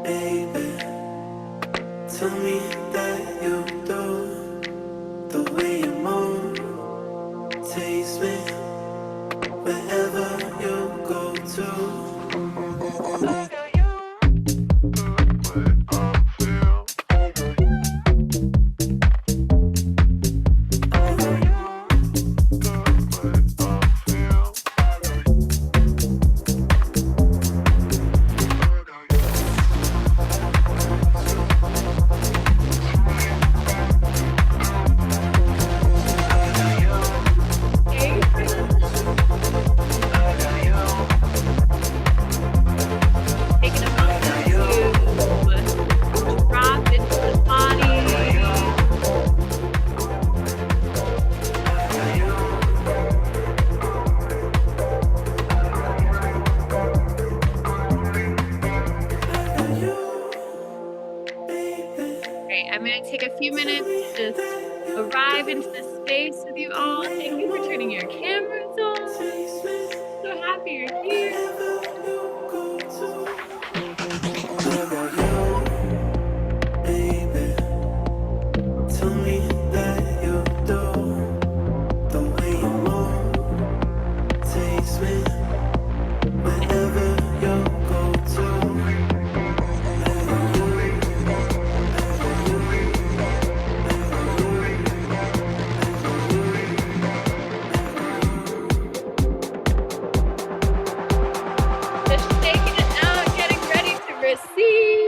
baby. Tell me that you do. The way you move takes me wherever you go to. I got you. Taking a moment to drop into the body. Great. I'm going to take a few minutes to just arrive into this space with you all. Thank you for turning your cameras on. So happy you're here. Tell me that you do. The way you move takes me wherever you go to. Just shaking it out, getting ready to receive.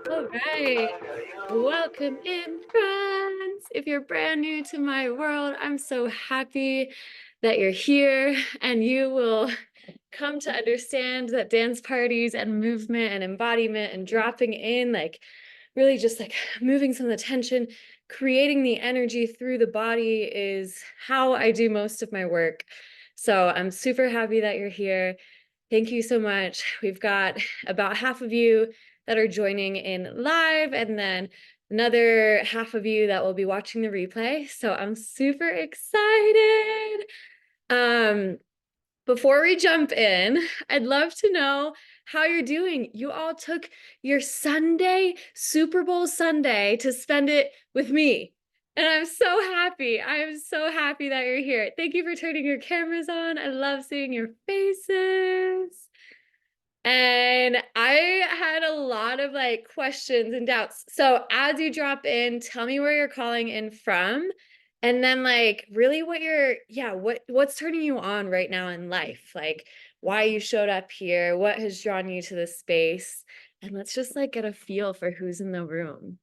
All right. Welcome in, friends. If you're brand new to my world, I'm so happy that you're here and you will come to understand that dance parties and movement and embodiment and dropping in, like really just like moving some of the tension, creating the energy through the body is how I do most of my work. So I'm super happy that you're here. Thank you so much. We've got about half of you that are joining in live and then another half of you that will be watching the replay. So I'm super excited. Before we jump in, I'd love to know how you're doing. You all took your Sunday, Super Bowl Sunday, to spend it with me. And I'm so happy. I'm so happy that you're here. Thank you for turning your cameras on. I love seeing your faces. And I had a lot of like questions and doubts. So as you drop in, tell me where you're calling in from. And then like really what you're, what's turning you on right now in life? Like why you showed up here, what has drawn you to this space? And let's just like get a feel for who's in the room.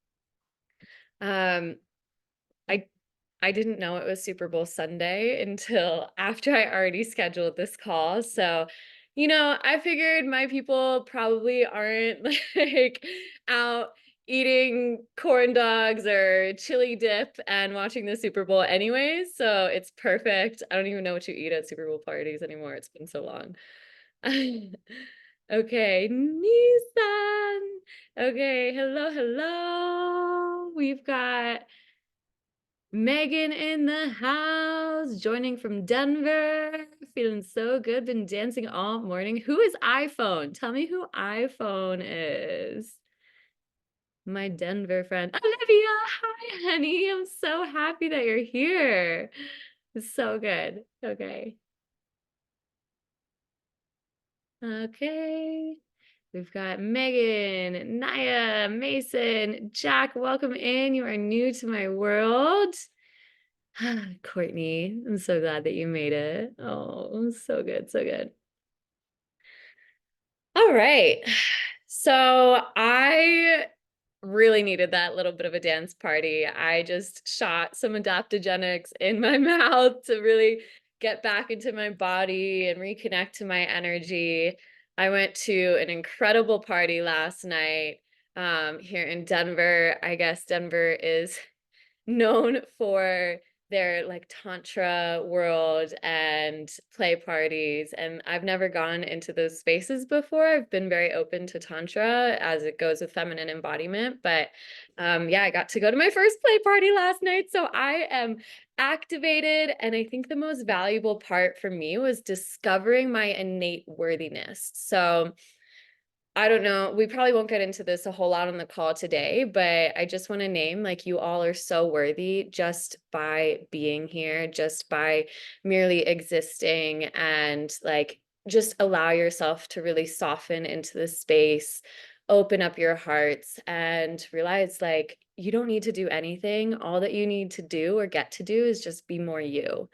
Um, I I didn't know it was Super Bowl Sunday until after I already scheduled this call. So, I figured my people probably aren't like out eating corn dogs or chili dip and watching the Super Bowl anyways. So it's perfect. I don't even know what you eat at Super Bowl parties anymore. It's been so long. Okay, Nissan. Okay, hello, hello. We've got Megan in the house, joining from Denver. Feeling so good. Been dancing all morning. Who is iPhone? Tell me who iPhone is. My Denver friend. Olivia, hi, honey. I'm so happy that you're here. It's so good. Okay. Okay. We've got Megan, Naya, Mason, Jack. Welcome in. You are new to my world. Courtney, I'm so glad that you made it. Oh, so good, so good. All right. So I really needed that little bit of a dance party. I just shot some adaptogenics in my mouth to really get back into my body and reconnect to my energy. I went to an incredible party last night here in Denver. I guess Denver is known for their like tantra world and play parties, and I've never gone into those spaces before. I've been very open to tantra as it goes with feminine embodiment, but yeah, I got to go to my first play party last night, so I am activated. And I think the most valuable part for me was discovering my innate worthiness. So I don't know. We probably won't get into this a whole lot on the call today, but I just want to name like you all are so worthy just by being here, just by merely existing, and like just allow yourself to really soften into the space, open up your hearts, and realize like you don't need to do anything. All that you need to do or get to do is just be more you.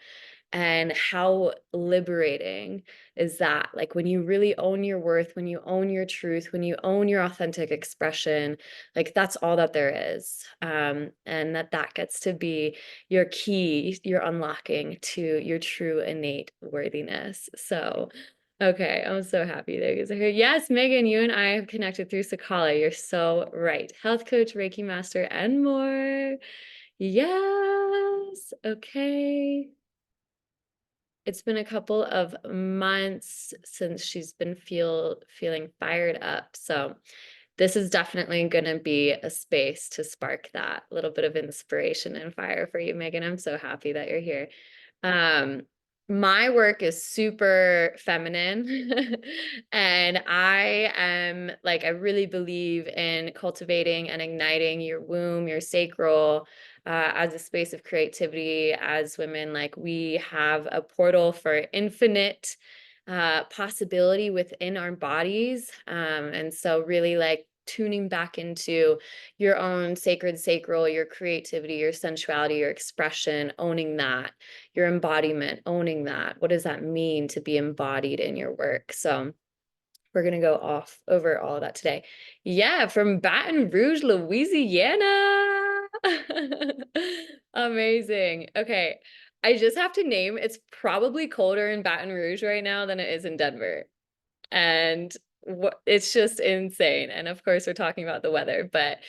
And how liberating is that? Like when you really own your worth, when you own your truth, when you own your authentic expression, like that's all that there is. And that gets to be your key, your unlocking to your true innate worthiness. So, okay, I'm so happy that you guys are here. Yes, Megan, you and I have connected through Sakala. You're so right. Health coach, Reiki master, and more. Yes. Okay. It's been a couple of months since she's been feeling fired up. So this is definitely going to be a space to spark that little bit of inspiration and fire for you, Megan. I'm so happy that you're here. Um, my work is super feminine and I am like, I really believe in cultivating and igniting your womb, your sacral, as a space of creativity. As women, like we have a portal for infinite possibility within our bodies. And so really like tuning back into your own sacred sacral, your creativity, your sensuality, your expression, owning that, your embodiment, owning that. What does that mean to be embodied in your work? So we're going to go off over all of that today. Yeah, from Baton Rouge, Louisiana. Amazing. Okay. I just have to name, it's probably colder in Baton Rouge right now than it is in Denver. And it's just insane. And of course, we're talking about the weather, but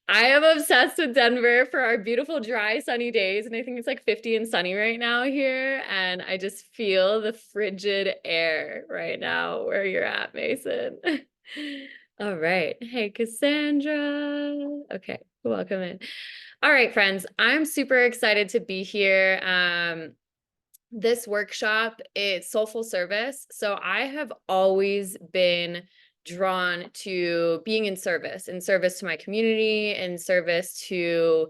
I am obsessed with Denver for our beautiful, dry, sunny days. And I think it's like 50 and sunny right now here. And I just feel the frigid air right now where you're at, Mason. All right. Hey, Cassandra. Okay, welcome in. All right, friends, I'm super excited to be here. This workshop is soulful service. So I have always been drawn to being in service to my community, in service to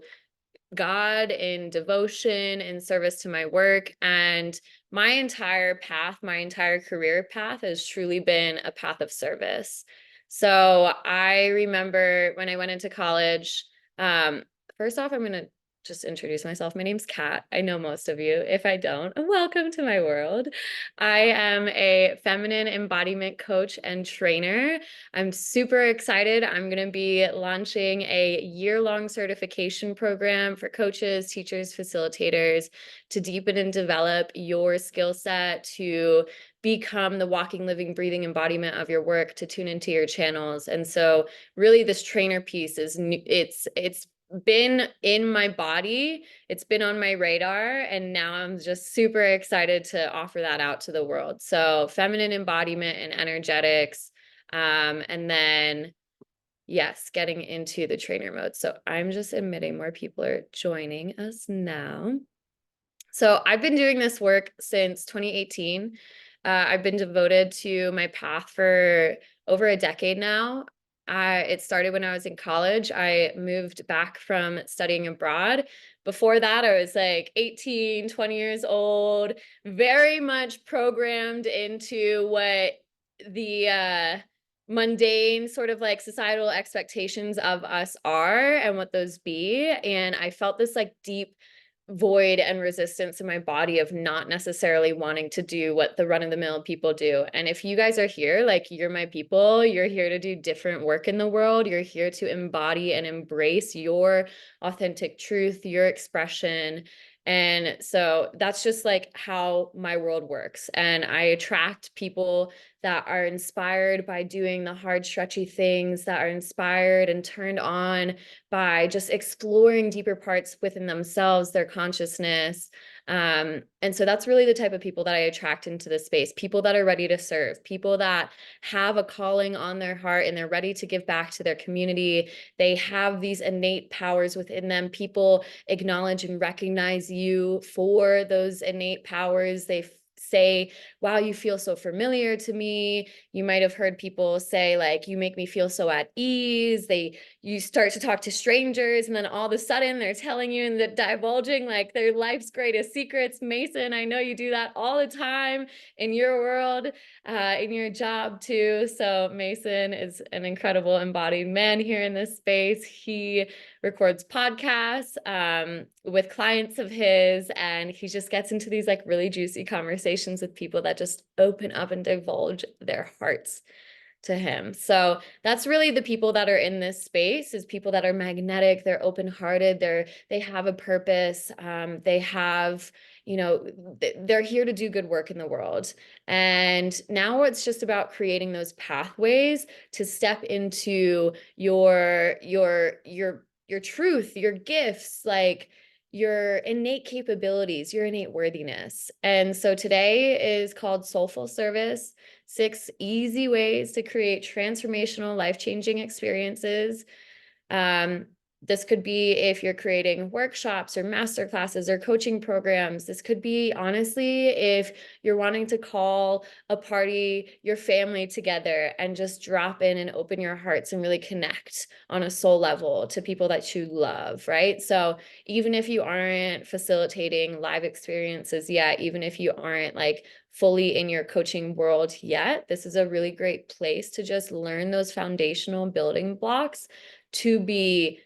God, in devotion, in service to my work. And my entire path, my entire career path has truly been a path of service. So I remember when I went into college, um, first off, I'm going to just introduce myself. My name's Kat. I know most of you. If I don't, welcome to my world. I am a feminine embodiment coach and trainer. I'm super excited. I'm going to be launching a year-long certification program for coaches, teachers, facilitators to deepen and develop your skill set to become the walking, living, breathing embodiment of your work, to tune into your channels. And so really this trainer piece is it's been in my body, it's been on my radar, and now I'm just super excited to offer that out to the world. So feminine embodiment and energetics, and then, yes, getting into the trainer mode. So I'm just admitting more people are joining us now. So I've been doing this work since 2018. I've been devoted to my path for over a decade now. It started when I was in college. I moved back from studying abroad. Before that, I was like 18, 20 years old, very much programmed into what the mundane sort of like societal expectations of us are and what those be. And I felt this like deep void and resistance in my body of not necessarily wanting to do what the run-of-the-mill people do. And if you guys are here, like, you're my people, you're here to do different work in the world, you're here to embody and embrace your authentic truth, your expression. And so that's just like how my world works. And I attract people that are inspired by doing the hard, stretchy things, that are inspired and turned on by just exploring deeper parts within themselves, their consciousness. And so that's really the type of people that I attract into this space, people that are ready to serve, people that have a calling on their heart and they're ready to give back to their community. They have these innate powers within them. People acknowledge and recognize you for those innate powers. They say, wow, you feel so familiar to me. You might have heard people say, like, you make me feel so at ease. You start to talk to strangers, and then all of a sudden they're telling you and divulging like their life's greatest secrets. Mason, I know you do that all the time in your world, in your job too. So Mason is an incredible embodied man here in this space. He records podcasts with clients of his, and he just gets into these like really juicy conversations with people that just open up and divulge their hearts to him. So that's really the people that are in this space, is people that are magnetic, they're open-hearted, they have a purpose, they have, you know, they're here to do good work in the world. And now it's just about creating those pathways to step into your truth, your gifts, like your innate capabilities, your innate worthiness. And so today is called Soulful Service: 6 easy ways to create transformational, life-changing experiences. Um, this could be if you're creating workshops or master classes or coaching programs. This could be, honestly, if you're wanting to call a party, your family together, and just drop in and open your hearts and really connect on a soul level to people that you love, right? So even if you aren't facilitating live experiences yet, even if you aren't like fully in your coaching world yet, this is a really great place to just learn those foundational building blocks to be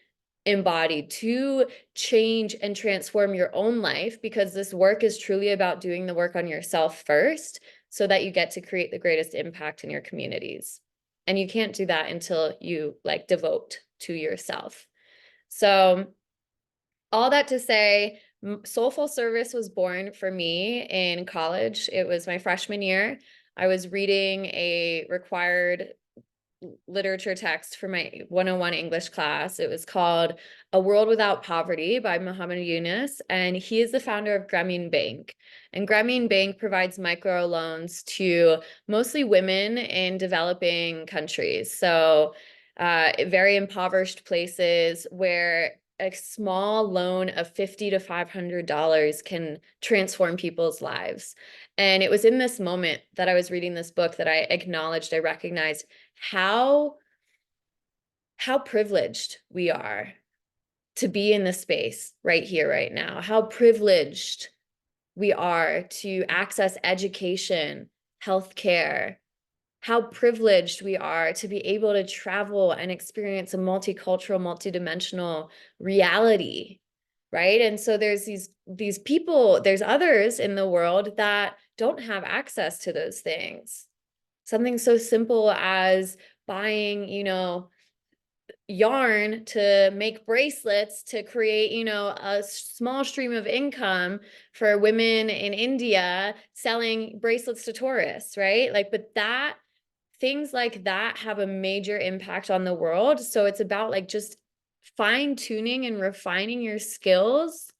embodied, to change and transform your own life, because this work is truly about doing the work on yourself first so that you get to create the greatest impact in your communities. And you can't do that until you like devote to yourself. So all that to say, Soulful Service was born for me in college. It was my freshman year. I was reading a required literature text for my 101 English class. It was called A World Without Poverty by Muhammad Yunus, and he is the founder of Grameen Bank. And Grameen Bank provides microloans to mostly women in developing countries. So very impoverished places where a small loan of $50 to $500 can transform people's lives. And it was in this moment that I was reading this book that I acknowledged, I recognized how privileged we are to be in this space right here, right now. How privileged we are to access education, healthcare. How privileged we are to be able to travel and experience a multicultural, multidimensional reality, right? And so there's these people, there's others in the world that don't have access to those things. Something so simple as buying, yarn to make bracelets to create, a small stream of income for women in India selling bracelets to tourists, right? Like, but things like that have a major impact on the world. So it's about like just fine tuning and refining your skills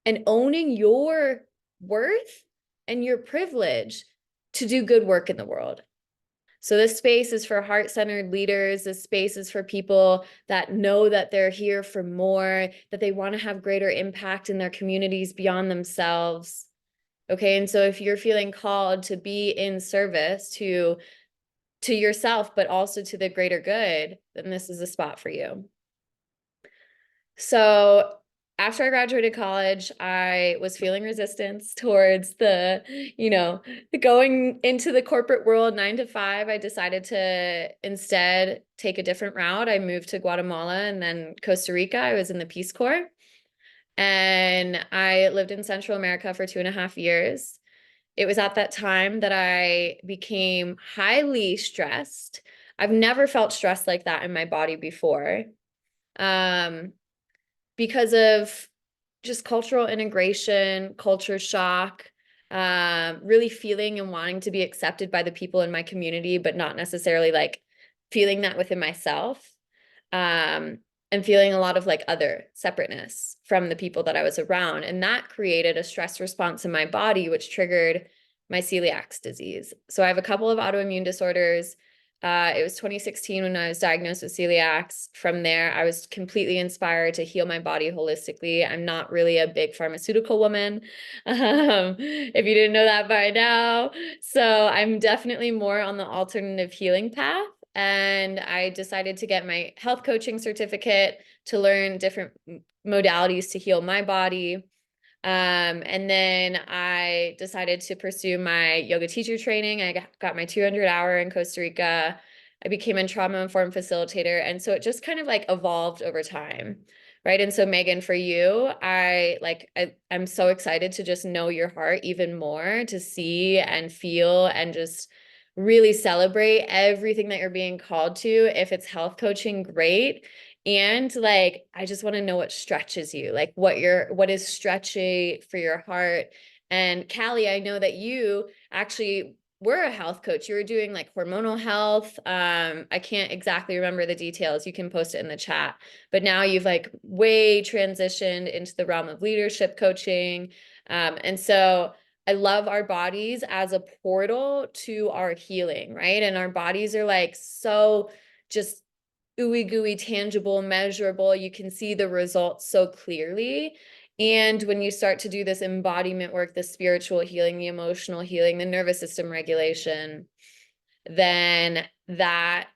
and owning your worth and your privilege to do good work in the world. So this space is for heart-centered leaders. This space is for people that know that they're here for more, that they want to have greater impact in their communities beyond themselves. Okay, and so if you're feeling called to be in service to yourself, but also to the greater good, then this is a spot for you. So after I graduated college, I was feeling resistance towards the going into the corporate world 9 to 5. I decided to instead take a different route. I moved to Guatemala and then Costa Rica. I was in the Peace Corps. And I lived in Central America for 2.5 years. It was at that time that I became highly stressed. I've never felt stressed like that in my body before. Um, because of just cultural integration, culture shock, really feeling and wanting to be accepted by the people in my community, but not necessarily like feeling that within myself. Um, and feeling a lot of like other separateness from the people that I was around. And that created a stress response in my body, which triggered my celiac disease. So I have a couple of autoimmune disorders. It was 2016 when I was diagnosed with celiacs. From there, I was completely inspired to heal my body holistically. I'm not really a big pharmaceutical woman, if you didn't know that by now. So I'm definitely more on the alternative healing path. And I decided to get my health coaching certificate to learn different modalities to heal my body. And then I decided to pursue my yoga teacher training. I got my 200-hour in Costa Rica. I became a trauma-informed facilitator. And so it just kind of like evolved over time. Right. And so Megan, for you, I'm so excited to just know your heart even more, to see and feel and just really celebrate everything that you're being called to. If it's health coaching, great. And like, I just want to know what stretches you, like what is stretchy for your heart. And Callie, I know that you actually were a health coach. You were doing like hormonal health. I can't exactly remember the details. You can post it in the chat, but now you've like way transitioned into the realm of leadership coaching. And so I love our bodies as a portal to our healing, right? And our bodies are like so just ooey gooey, tangible, measurable. You can see the results so clearly. And when you start to do this embodiment work, the spiritual healing, the emotional healing, the nervous system regulation, then that,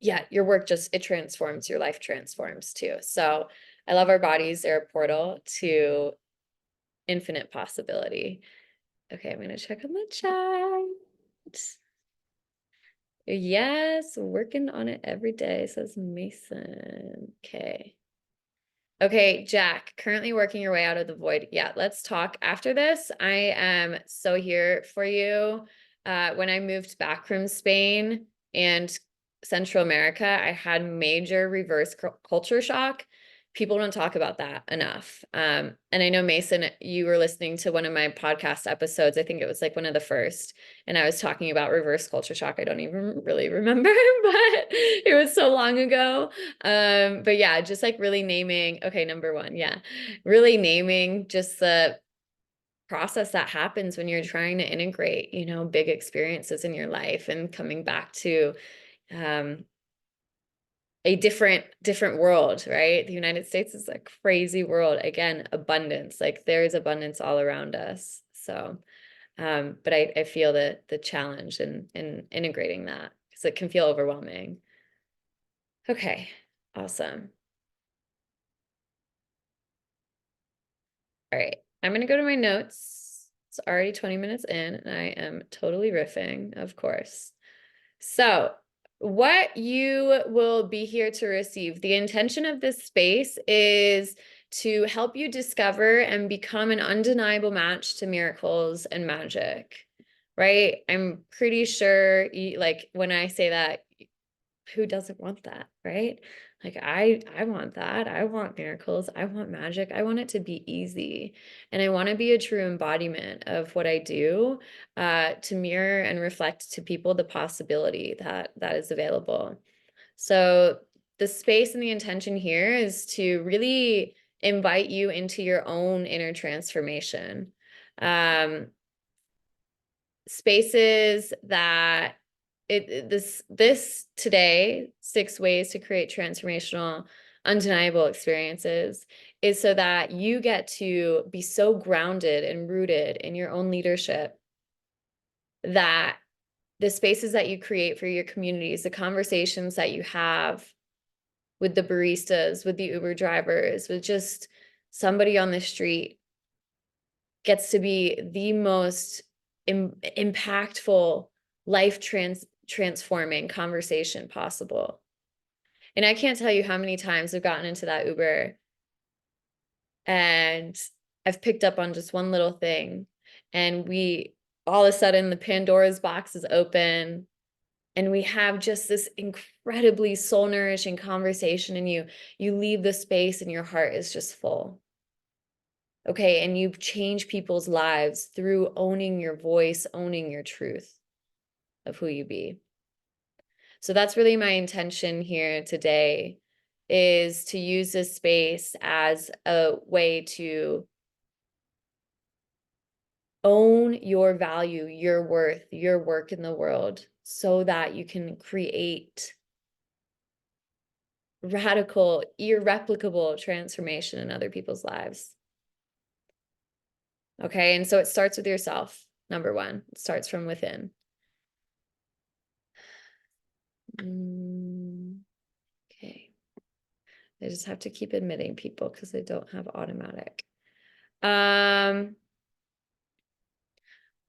yeah, your work just, it transforms, your life transforms too. So I love our bodies. They're a portal to infinite possibility. Okay, I'm going to check on the chat. Yes, working on it every day, says Mason. Okay. Okay, Jack, currently working your way out of the void. Yeah, let's talk after this. I am so here for you. When I moved back from Spain and Central America, I had major reverse culture shock. People don't talk about that enough. And I know, Mason, you were listening to one of my podcast episodes. I think it was like one of the first, and I was talking about reverse culture shock. I don't even really remember, but it was so long ago. But yeah, just like really naming, okay, number one, yeah, really naming just the process that happens when you're trying to integrate, big experiences in your life and coming back to a different world, right? The United States is a crazy world. Again, abundance, like there is abundance all around us. So, but I feel the challenge in integrating that because it can feel overwhelming. Okay, awesome. All right, I'm gonna go to my notes. It's already 20 minutes in, and I am totally riffing, of course. So, what you will be here to receive, the intention of this space is to help you discover and become an undeniable match to miracles and magic, right? I'm pretty sure, like when I say that, who doesn't want that, right? Like I want that. I want miracles. I want magic. I want it to be easy. And I want to be a true embodiment of what I do, to mirror and reflect to people the possibility that is available. So the space and the intention here is to really invite you into your own inner transformation. Spaces that this today, 6 ways to create transformational undeniable experiences, is so that you get to be so grounded and rooted in your own leadership that the spaces that you create for your communities, the conversations that you have with the baristas, with the Uber drivers, with just somebody on the street, gets to be the most impactful, life transforming conversation possible. And I can't tell you how many times I've gotten into that Uber and I've picked up on just one little thing, and we all of a sudden the Pandora's box is open, and we have just this incredibly soul nourishing conversation, and you leave the space and your heart is just full. Okay, and you change people's lives through owning your voice, owning your truth of who you be. So that's really my intention here today, is to use this space as a way to own your value, your worth, your work in the world, so that you can create radical, irreplicable transformation in other people's lives. Okay, and so it starts with yourself. Number one, it starts from within. Okay. I just have to keep admitting people because I don't have automatic.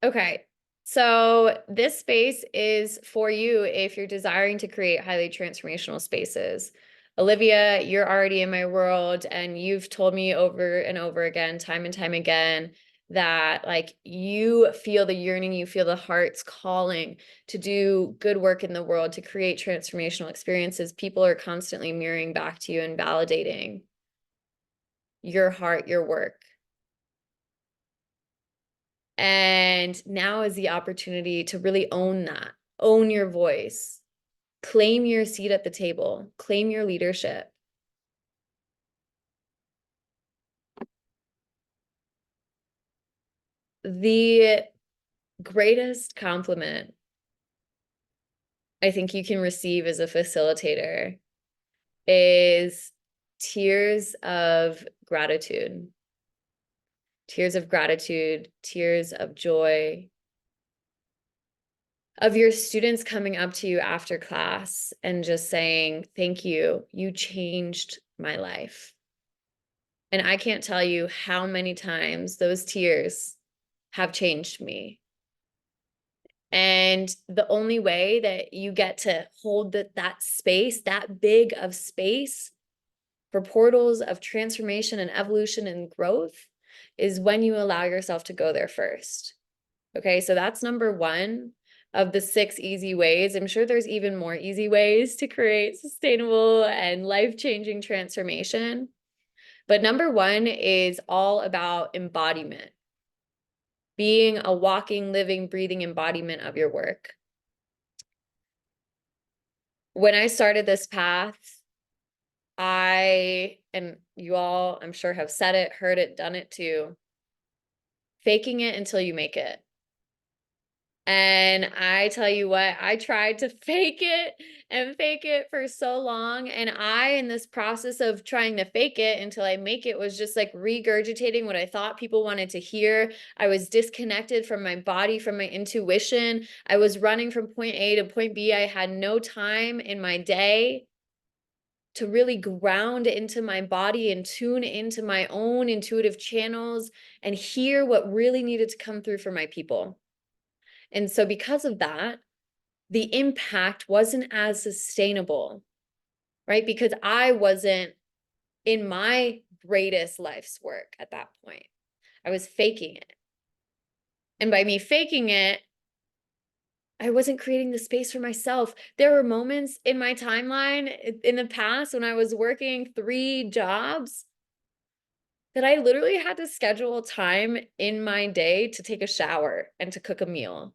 Okay. So this space is for you if you're desiring to create highly transformational spaces. Olivia, you're already in my world, and you've told me over and over again, time and time again, that like you feel the yearning, you feel the heart's calling to do good work in the world, to create transformational experiences. People are constantly mirroring back to you and validating your heart, your work. And now is the opportunity to really own that, own your voice, claim your seat at the table, claim your leadership. The greatest compliment I think you can receive as a facilitator is tears of gratitude. Tears of gratitude, tears of joy, of your students coming up to you after class and just saying, thank you, you changed my life. And I can't tell you how many times those tears have changed me. And the only way that you get to hold that space, that big of space for portals of transformation and evolution and growth, is when you allow yourself to go there first. Okay, so that's number one of the 6 easy ways. I'm sure there's even more easy ways to create sustainable and life-changing transformation. But number one is all about embodiment, being a walking, living, breathing embodiment of your work. When I started this path, and you all, I'm sure, have said it, heard it, done it too, faking it until you make it. And I tell you what, I tried to fake it for so long. And in this process of trying to fake it until I make it, was just like regurgitating what I thought people wanted to hear. I was disconnected from my body, from my intuition. I was running from point A to point B. I had no time in my day to really ground into my body and tune into my own intuitive channels and hear what really needed to come through for my people. And so because of that, the impact wasn't as sustainable, right? Because I wasn't in my greatest life's work at that point. I was faking it. And by me faking it, I wasn't creating the space for myself. There were moments in my timeline in the past when I was working 3 jobs that I literally had to schedule time in my day to take a shower and to cook a meal.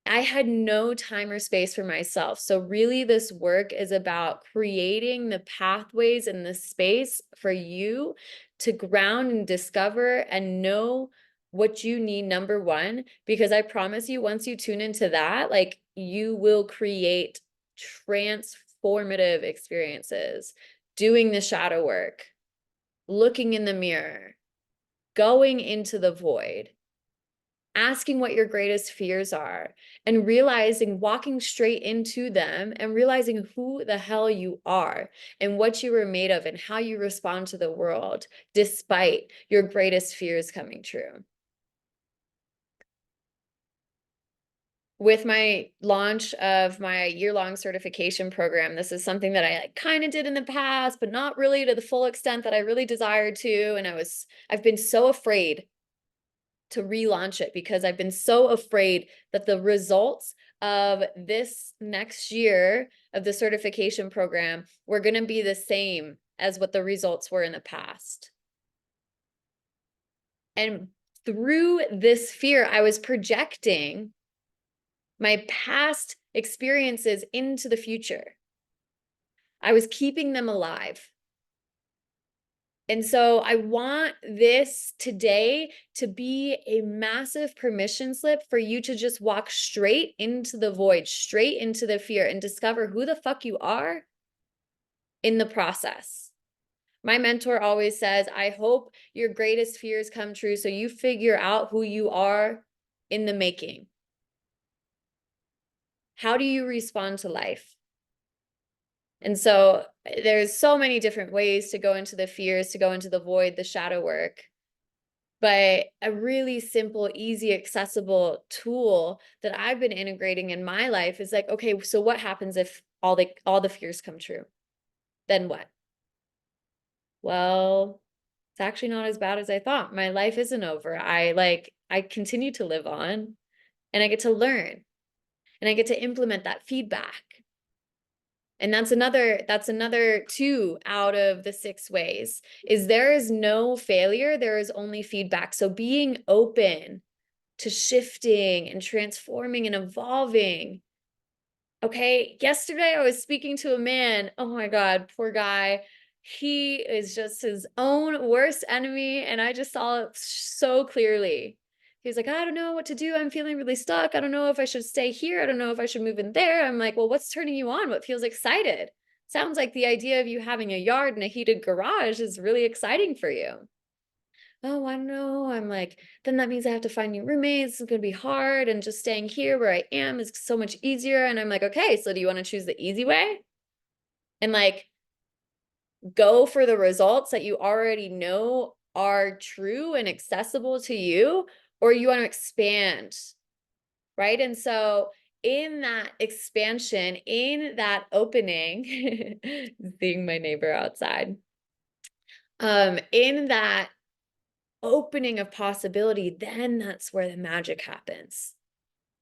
I had no time or space for myself. So really this work is about creating the pathways and the space for you to ground and discover and know what you need, number one, because I promise you, once you tune into that, like, you will create transformative experiences, doing the shadow work, looking in the mirror, going into the void, asking what your greatest fears are, and realizing, walking straight into them and realizing who the hell you are and what you were made of and how you respond to the world despite your greatest fears coming true. with my launch of my year-long certification program, this is something that I kind of did in the past, but not really to the full extent that I really desired to. And I've been so afraid to relaunch it because I've been so afraid that the results of this next year of the certification program were going to be the same as what the results were in the past. And through this fear, I was projecting my past experiences into the future. I was keeping them alive. And so I want this today to be a massive permission slip for you to just walk straight into the void, straight into the fear, and discover who the fuck you are in the process. My mentor always says, I hope your greatest fears come true so you figure out who you are in the making. How do you respond to life? And so there's so many different ways to go into the fears, to go into the void, the shadow work. But a really simple, easy, accessible tool that I've been integrating in my life is like, okay, so what happens if all the fears come true? Then what? Well, it's actually not as bad as I thought. My life isn't over. I continue to live on, and I get to learn, and I get to implement that feedback. And that's another 2 out of the 6 ways, is there is no failure, there is only feedback. So being open to shifting and transforming and evolving. Okay, yesterday I was speaking to a man, oh my God, poor guy. He is just his own worst enemy, and I just saw it so clearly. He was like, I don't know what to do. I'm feeling really stuck. I don't know if I should stay here. I don't know if I should move in there. I'm like, well, what's turning you on? What feels excited? Sounds like the idea of you having a yard and a heated garage is really exciting for you. Oh, I don't know. I'm like, then that means I have to find new roommates. It's going to be hard. And just staying here where I am is so much easier. And I'm like, okay, so do you want to choose the easy way? And like, go for the results that you already know are true and accessible to you, or you want to expand, right? And so in that expansion, in that opening, seeing my neighbor outside, in that opening of possibility, then that's where the magic happens,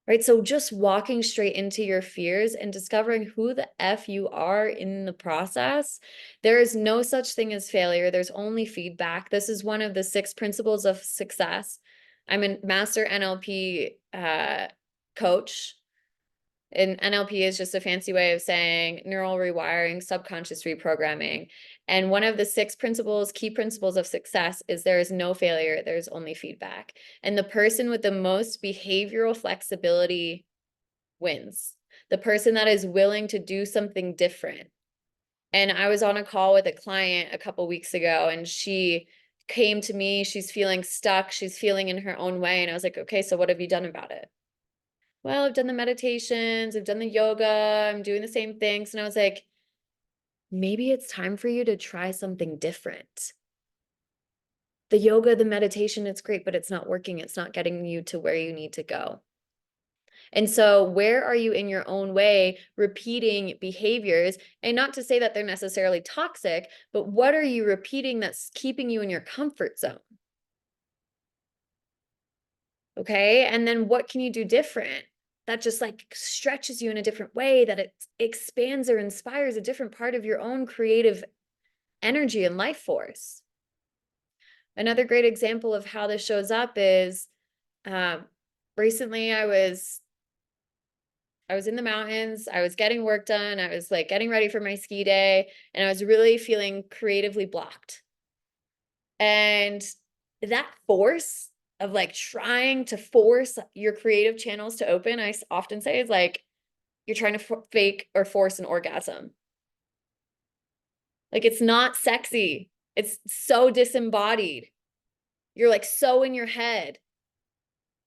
right? So just walking straight into your fears and discovering who the F you are in the process. There is no such thing as failure. There's only feedback. This is one of the 6 principles of success. I'm a master NLP coach. And NLP is just a fancy way of saying neural rewiring, subconscious reprogramming. And one of the 6 principles, key principles of success is there is no failure, there's only feedback. And the person with the most behavioral flexibility wins. The person that is willing to do something different. And I was on a call with a client a couple weeks ago, and she came to me, she's feeling stuck, she's feeling in her own way. And I was like, okay, so what have you done about it? Well, I've done the meditations, I've done the yoga, I'm doing the same things. And I was like, maybe it's time for you to try something different. The yoga, the meditation, it's great, but it's not working. It's not getting you to where you need to go. And so where are you in your own way repeating behaviors? And not to say that they're necessarily toxic, but what are you repeating that's keeping you in your comfort zone? Okay. And then what can you do different that just like stretches you in a different way, that it expands or inspires a different part of your own creative energy and life force? Another great example of how this shows up is recently I was in the mountains, I was getting work done, I was like getting ready for my ski day, and I was really feeling creatively blocked. And that force of like trying to force your creative channels to open, I often say, is like you're trying to fake or force an orgasm. Like it's not sexy. It's so disembodied. You're like so in your head.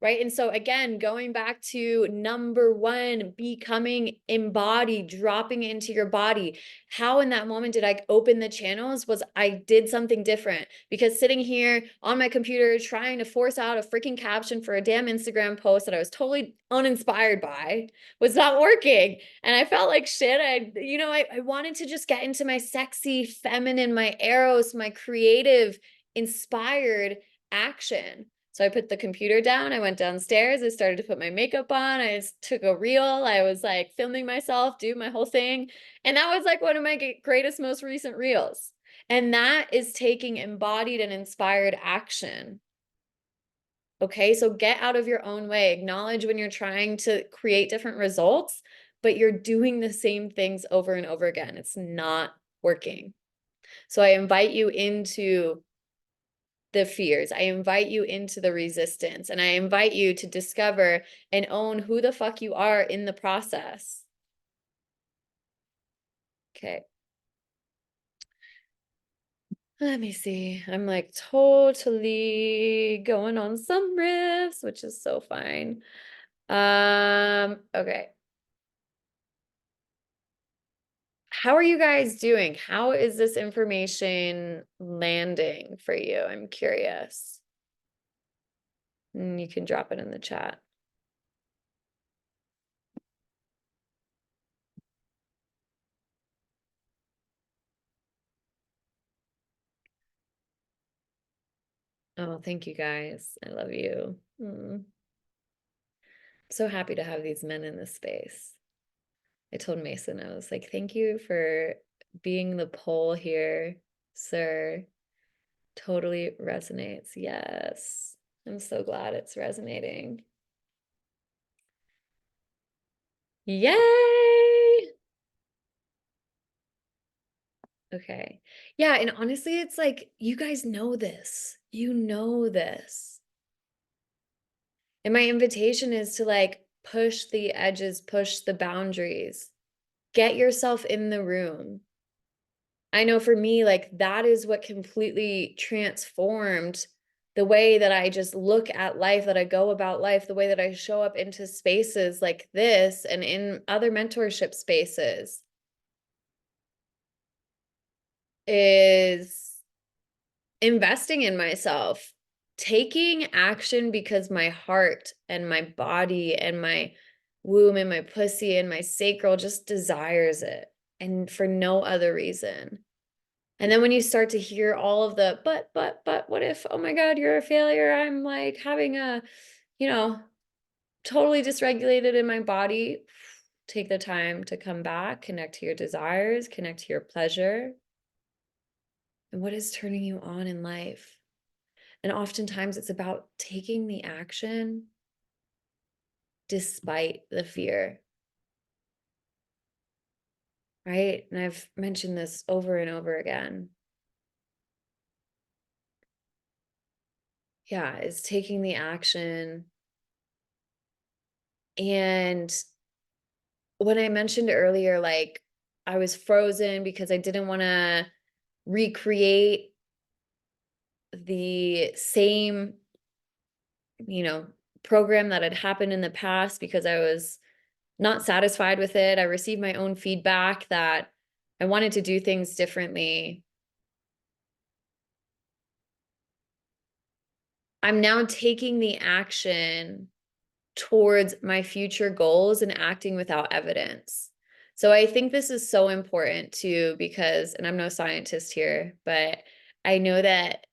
right? And so again, going back to number one, becoming embodied, dropping into your body. How in that moment did I open the channels was I did something different, because sitting here on my computer trying to force out a freaking caption for a damn Instagram post that I was totally uninspired by was not working. And I felt like shit. I wanted to just get into my sexy, feminine, my eros, my creative, inspired action. So I put the computer down, I went downstairs, I started to put my makeup on, I just took a reel, I was like filming myself, do my whole thing. And that was like one of my greatest, most recent reels. And that is taking embodied and inspired action. Okay, so get out of your own way. Acknowledge when you're trying to create different results, but you're doing the same things over and over again. It's not working. So I invite you into the fears. I invite you into the resistance, and I invite you to discover and own who the fuck you are in the process. Okay. Let me see. I'm like totally going on some riffs, which is so fine. Okay. How are you guys doing? How is this information landing for you? I'm curious. You can drop it in the chat. Oh, thank you guys. I love you. So happy to have these men in this space. I told Mason, I was like, thank you for being the pole here, sir. Totally resonates. Yes. I'm so glad it's resonating. Yay! Okay. Yeah, and honestly, it's like, you guys know this. You know this. And my invitation is to like push the edges, push the boundaries. Get yourself in the room. I know for me, like that is what completely transformed the way that I just look at life, that I go about life, the way that I show up into spaces like this and in other mentorship spaces is investing in myself, taking action because my heart and my body and my womb and my pussy and my sacral just desires it, and for no other reason. And then when you start to hear all of the, but, what if, oh my God, you're a failure. I'm like having a, you know, totally dysregulated in my body. Take the time to come back, connect to your desires, connect to your pleasure. And what is turning you on in life? And oftentimes it's about taking the action despite the fear, right? And I've mentioned this over and over again. Yeah, it's taking the action. And when I mentioned earlier, like I was frozen because I didn't want to recreate the same, program that had happened in the past because I was not satisfied with it. I received my own feedback that I wanted to do things differently. I'm now taking the action towards my future goals and acting without evidence. So I think this is so important too, because, and I'm no scientist here, but I know that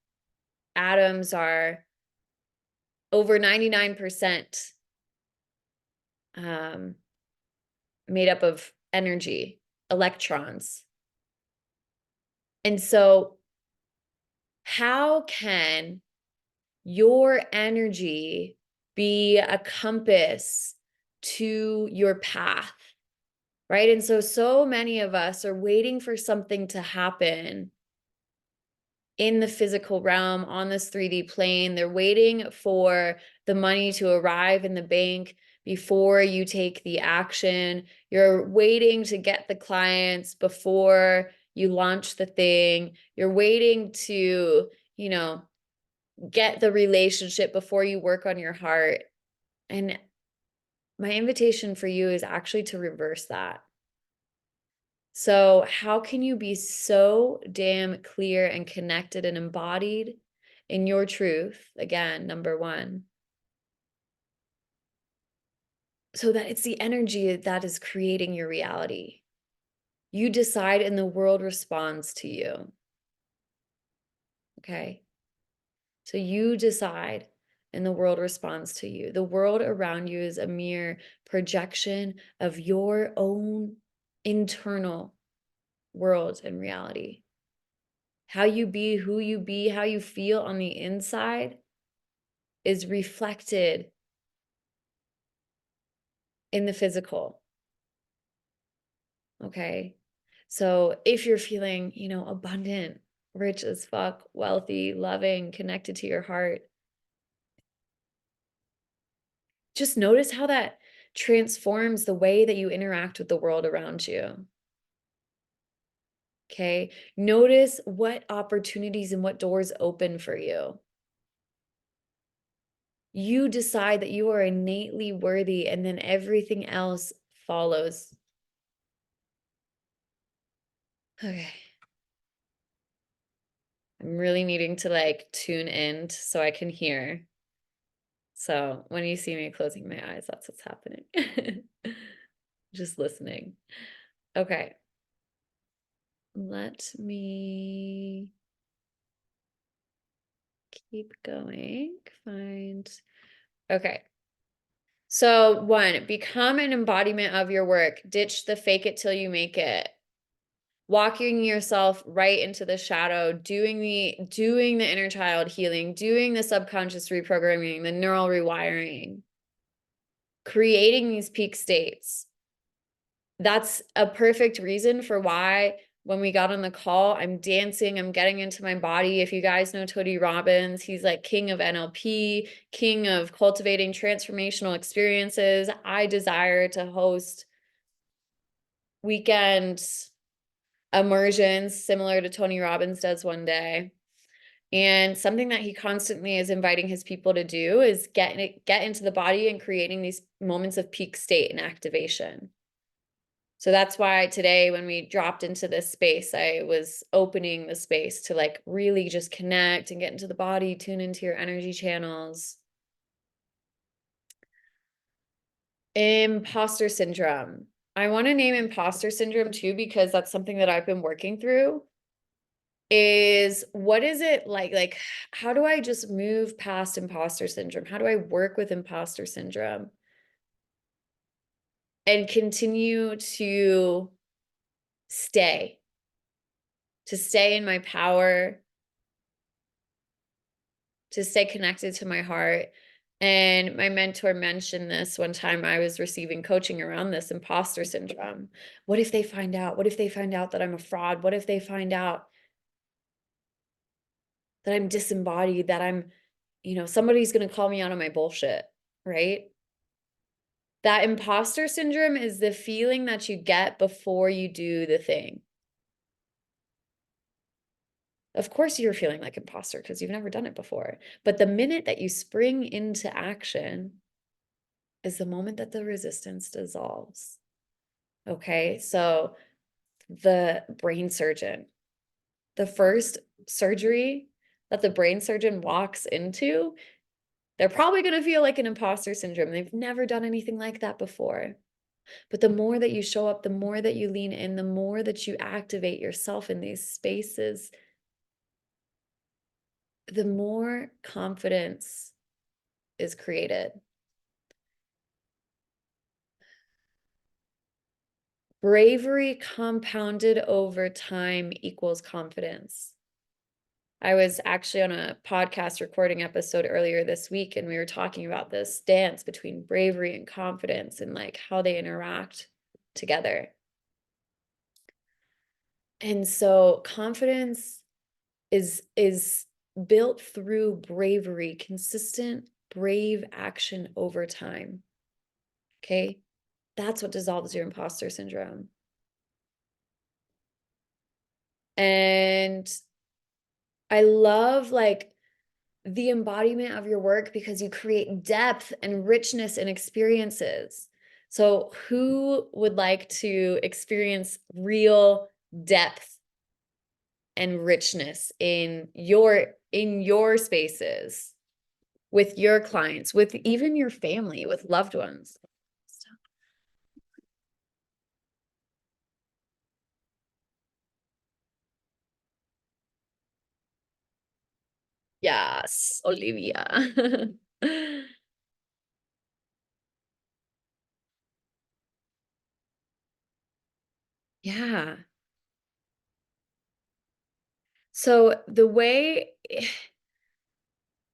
atoms are over 99% made up of energy, electrons. And so how can your energy be a compass to your path, right? And so many of us are waiting for something to happen in the physical realm, on this 3D plane. They're waiting for the money to arrive in the bank before you take the action. You're waiting to get the clients before you launch the thing. You're waiting to, get the relationship before you work on your heart. And my invitation for you is actually to reverse that. So, how can you be so damn clear and connected and embodied in your truth? Again, number one, so that it's the energy that is creating your reality. You decide and the world responds to you. Okay. So you decide and the world responds to you. The world around you is a mere projection of your own internal world and reality. How you be, who you be, how you feel on the inside is reflected in the physical. Okay. So if you're feeling, abundant, rich as fuck, wealthy, loving, connected to your heart, just notice how that transforms the way that you interact with the world around you. Okay. Notice what opportunities and what doors open for you. You decide that you are innately worthy, and then everything else follows. Okay. I'm really needing to tune in so I can hear. So when you see me closing my eyes, that's what's happening. Just listening. Okay. Let me keep going. Find. Okay. So, one, become an embodiment of your work. Ditch the fake it till you make it. Walking yourself right into the shadow, doing the inner child healing, doing the subconscious reprogramming, the neural rewiring, creating these peak states. That's a perfect reason for why when we got on the call, I'm dancing, I'm getting into my body. If you guys know Tony Robbins, he's like king of NLP, king of cultivating transformational experiences. I desire to host weekend immersions similar to Tony Robbins does one day. And something that he constantly is inviting his people to do is get into the body and creating these moments of peak state and activation. So that's why today, when we dropped into this space, I was opening the space to really just connect and get into the body, tune into your energy channels. Imposter syndrome. I want to name imposter syndrome too, because that's something that I've been working through. Is what is it like? How do I just move past imposter syndrome? How do I work with imposter syndrome and continue to stay, in my power, to stay connected to my heart? And my mentor mentioned this one time. I was receiving coaching around this imposter syndrome. What if they find out? What if they find out that I'm a fraud? What if they find out that I'm disembodied, that I'm, somebody's going to call me out on my bullshit, right? That imposter syndrome is the feeling that you get before you do the thing. Of course, you're feeling like imposter because you've never done it before. But the minute that you spring into action is the moment that the resistance dissolves. Okay, so the brain surgeon, the first surgery that the brain surgeon walks into, they're probably going to feel like an imposter syndrome. They've never done anything like that before. But the more that you show up, the more that you lean in, the more that you activate yourself in these spaces, the more confidence is created. Bravery compounded over time equals confidence. I was actually on a podcast recording episode earlier this week, and we were talking about this dance between bravery and confidence and how they interact together. And so confidence is built through bravery, consistent brave action over time. Okay? That's what dissolves your imposter syndrome. And I love the embodiment of your work because you create depth and richness in experiences. So, who would like to experience real depth and richness in your spaces with your clients, with even your family, with loved ones? Yes, Olivia. Yeah. So the way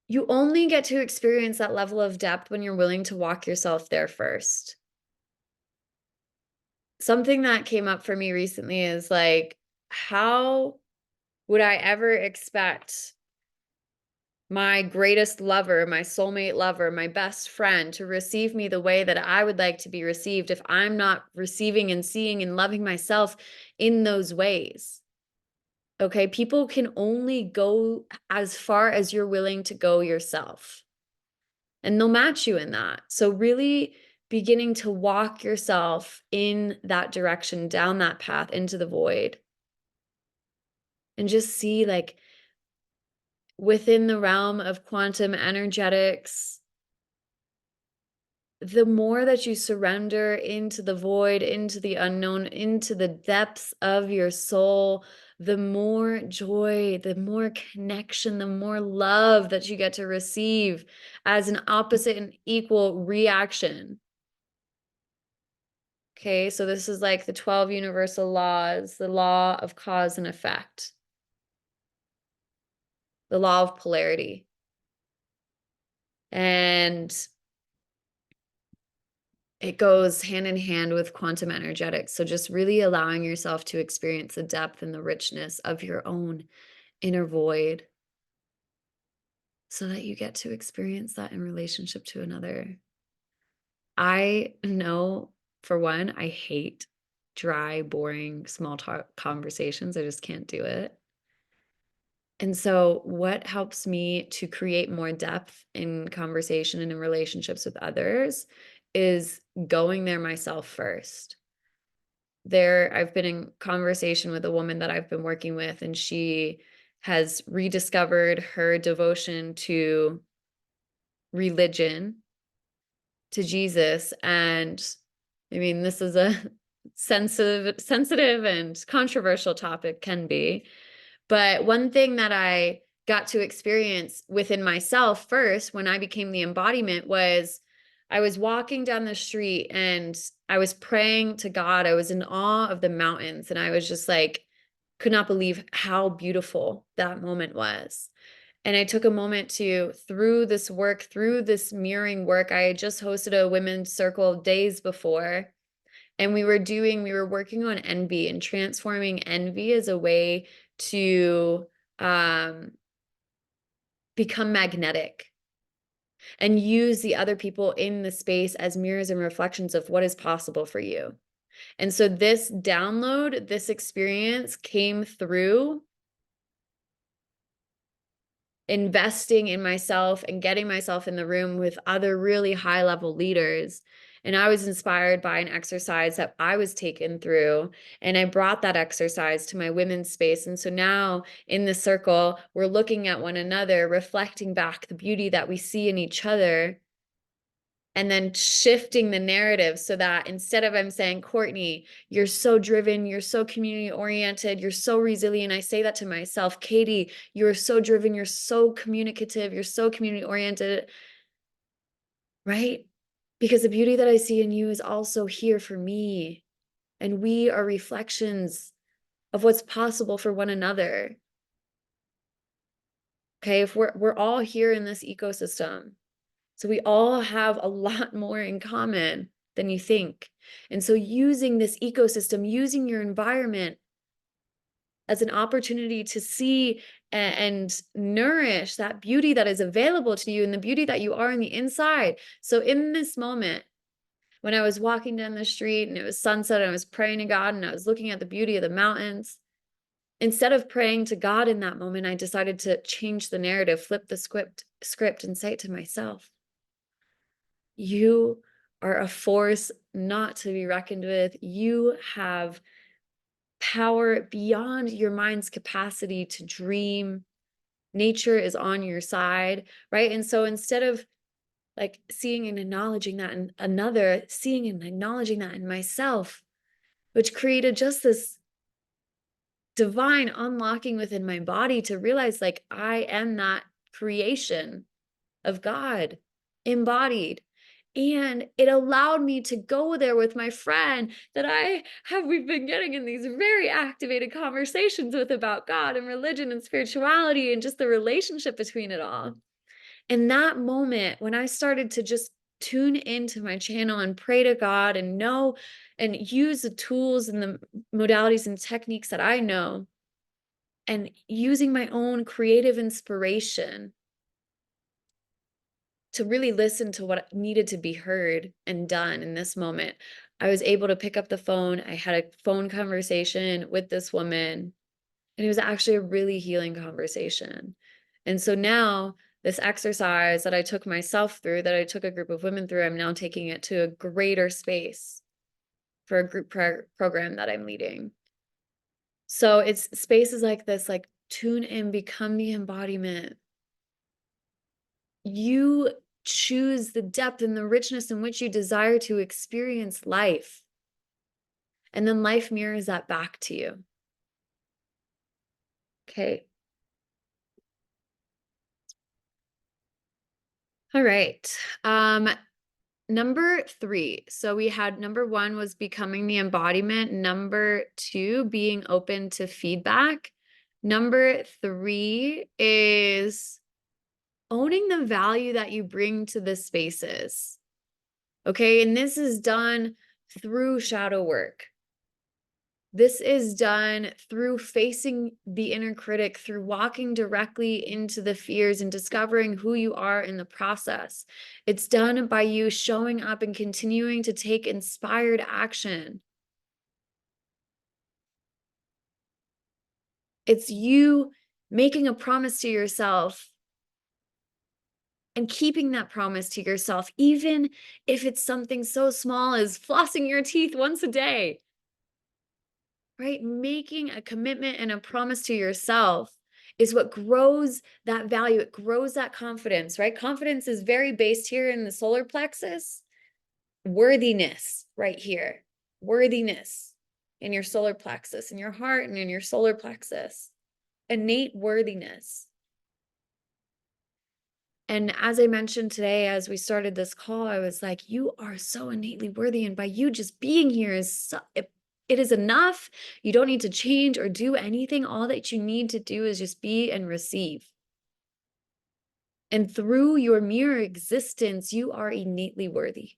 you only get to experience that level of depth when you're willing to walk yourself there first. Something that came up for me recently is like, how would I ever expect my greatest lover, my soulmate lover, my best friend to receive me the way that I would like to be received if I'm not receiving and seeing and loving myself in those ways? Okay, people can only go as far as you're willing to go yourself, and they'll match you in that. So, really beginning to walk yourself in that direction, down that path into the void, and just see like within the realm of quantum energetics, the more that you surrender into the void, into the unknown, into the depths of your soul, the more joy, the more connection, the more love that you get to receive as an opposite and equal reaction. Okay, so this is like the 12 universal laws, the law of cause and effect, the law of polarity. And it goes hand in hand with quantum energetics. So just really allowing yourself to experience the depth and the richness of your own inner void so that you get to experience that in relationship to another. I know, for one, I hate dry, boring, small talk conversations. I just can't do it. And so, what helps me to create more depth in conversation and in relationships with others is going there myself first. I've been in conversation with a woman that I've been working with, and she has rediscovered her devotion to religion, to Jesus. And I mean, this is a sensitive and controversial topic, can be. But one thing that I got to experience within myself first when I became the embodiment was I was walking down the street and I was praying to God. I was in awe of the mountains, and I was just like, could not believe how beautiful that moment was. And I took a moment to, through this work, through this mirroring work, I had just hosted a women's circle days before. And we were working on envy and transforming envy as a way to um, become magnetic and use the other people in the space as mirrors and reflections of what is possible for you. And so this download, this experience came through investing in myself and getting myself in the room with other really high level leaders. And I was inspired by an exercise that I was taken through. And I brought that exercise to my women's space. And so now in the circle, we're looking at one another, reflecting back the beauty that we see in each other, and then shifting the narrative so that instead of I'm saying, Courtney, you're so driven, you're so community oriented, you're so resilient. I say that to myself, Katie, you're so driven, you're so communicative, you're so community oriented, right? Because the beauty that I see in you is also here for me. And we are reflections of what's possible for one another. Okay, if we're all here in this ecosystem. So we all have a lot more in common than you think. And so using this ecosystem, using your environment as an opportunity to see and nourish that beauty that is available to you and the beauty that you are on the inside. So in this moment, when I was walking down the street and it was sunset and I was praying to God and I was looking at the beauty of the mountains, Instead of praying to God in that moment, I decided to change the narrative, flip the script and say it to myself. You are a force not to be reckoned with. You have power beyond your mind's capacity to dream. Nature is on your side, right? And so instead of like seeing and acknowledging that in another, seeing and acknowledging that in myself, which created just this divine unlocking within my body to realize like I am that creation of God embodied. And it allowed me to go there with my friend that we've been getting in these very activated conversations with about God and religion and spirituality and just the relationship between it all. In that moment, when I started to just tune into my channel and pray to God and know and use the tools and the modalities and techniques that I know, and using my own creative inspiration to really listen to what needed to be heard and done in this moment, I was able to pick up the phone. I had a phone conversation with this woman, and it was actually a really healing conversation. And so now, this exercise that I took myself through, that I took a group of women through, I'm now taking it to a greater space for a group program that I'm leading. So it's spaces like this, like tune in, become the embodiment. You choose the depth and the richness in which you desire to experience life. And then life mirrors that back to you. Okay. All right. Number 3. So we had number 1 was becoming the embodiment. Number 2, being open to feedback. Number 3 is owning the value that you bring to the spaces. Okay. And this is done through shadow work. This is done through facing the inner critic, through walking directly into the fears and discovering who you are in the process. It's done by you showing up and continuing to take inspired action. It's you making a promise to yourself and keeping that promise to yourself, even if it's something so small as flossing your teeth once a day. Right? Making a commitment and a promise to yourself is what grows that value. It grows that confidence, right? Confidence is very based here in the solar plexus. Worthiness right here. Worthiness in your solar plexus, in your heart and in your solar plexus. Innate worthiness. And as I mentioned today, as we started this call, I was like, you are so innately worthy. And by you just being here it is enough. You don't need to change or do anything. All that you need to do is just be and receive. And through your mere existence, you are innately worthy.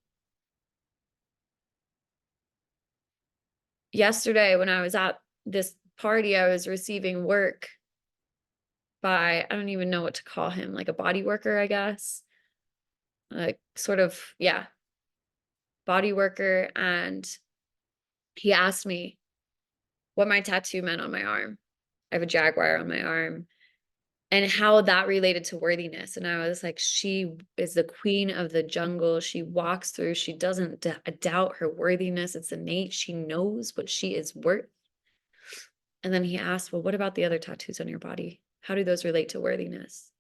Yesterday, when I was at this party, I was receiving work by, I don't even know what to call him, like a body worker, I guess. Like sort of, yeah, body worker. And he asked me what my tattoo meant on my arm. I have a jaguar on my arm, and how that related to worthiness. And I was like, she is the queen of the jungle. She walks through, she doesn't doubt her worthiness. It's innate. She knows what she is worth. And then he asked, well, what about the other tattoos on your body? How do those relate to worthiness?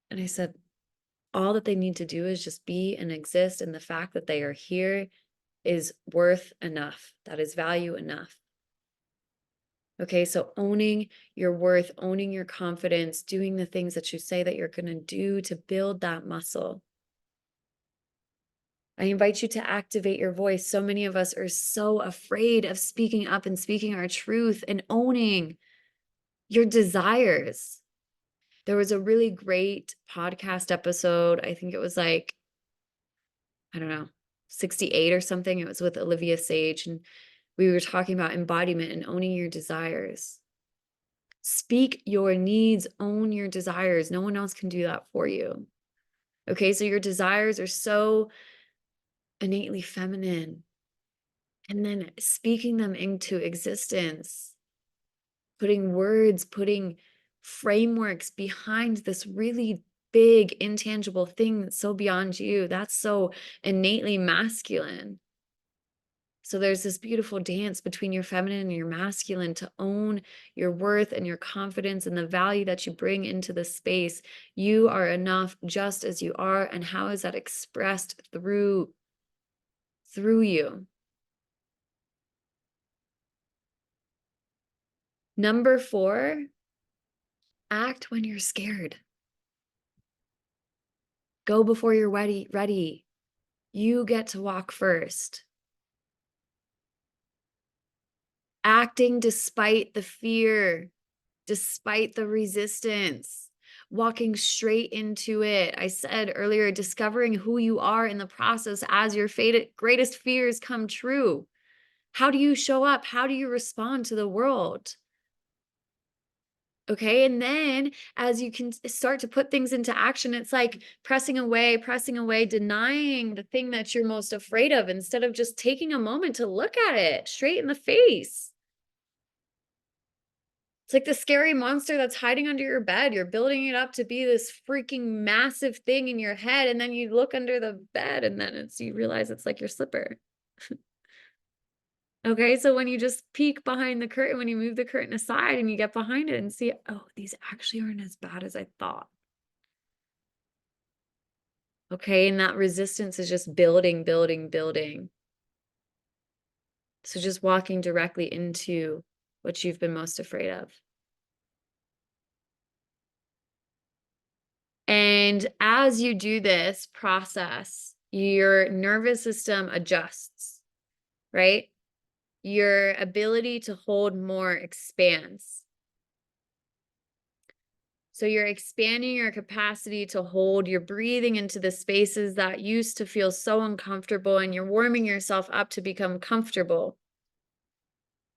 And I said, all that they need to do is just be and exist. And the fact that they are here is worth enough. That is value enough. Okay, so owning your worth, owning your confidence, doing the things that you say that you're going to do to build that muscle. I invite you to activate your voice. So many of us are so afraid of speaking up and speaking our truth and owning your desires. There was a really great podcast episode. I think it was like, I don't know, 68 or something. It was with Olivia Sage, and we were talking about embodiment and owning your desires. Speak your needs, own your desires. No one else can do that for you. Okay, so your desires are so innately feminine. And then speaking them into existence putting words, putting frameworks behind this really big, intangible thing that's so beyond you. That's so innately masculine. So there's this beautiful dance between your feminine and your masculine to own your worth and your confidence and the value that you bring into the space. You are enough just as you are. And how is that expressed through you? Number 4, act when you're scared. Go before you're ready. You get to walk first. Acting despite the fear, despite the resistance, walking straight into it. I said earlier, discovering who you are in the process as your greatest fears come true. How do you show up? How do you respond to the world? Okay. And then as you can start to put things into action, it's like pressing away, denying the thing that you're most afraid of instead of just taking a moment to look at it straight in the face. It's like the scary monster that's hiding under your bed. You're building it up to be this freaking massive thing in your head. And then you look under the bed and then you realize it's like your slipper. Okay, so when you just peek behind the curtain, when you move the curtain aside and you get behind it and see, oh, these actually aren't as bad as I thought. Okay, and that resistance is just building, building, building. So just walking directly into what you've been most afraid of. And as you do this process, your nervous system adjusts, right? Your ability to hold more expands. So you're expanding your capacity to hold, you're breathing into the spaces that used to feel so uncomfortable, and you're warming yourself up to become comfortable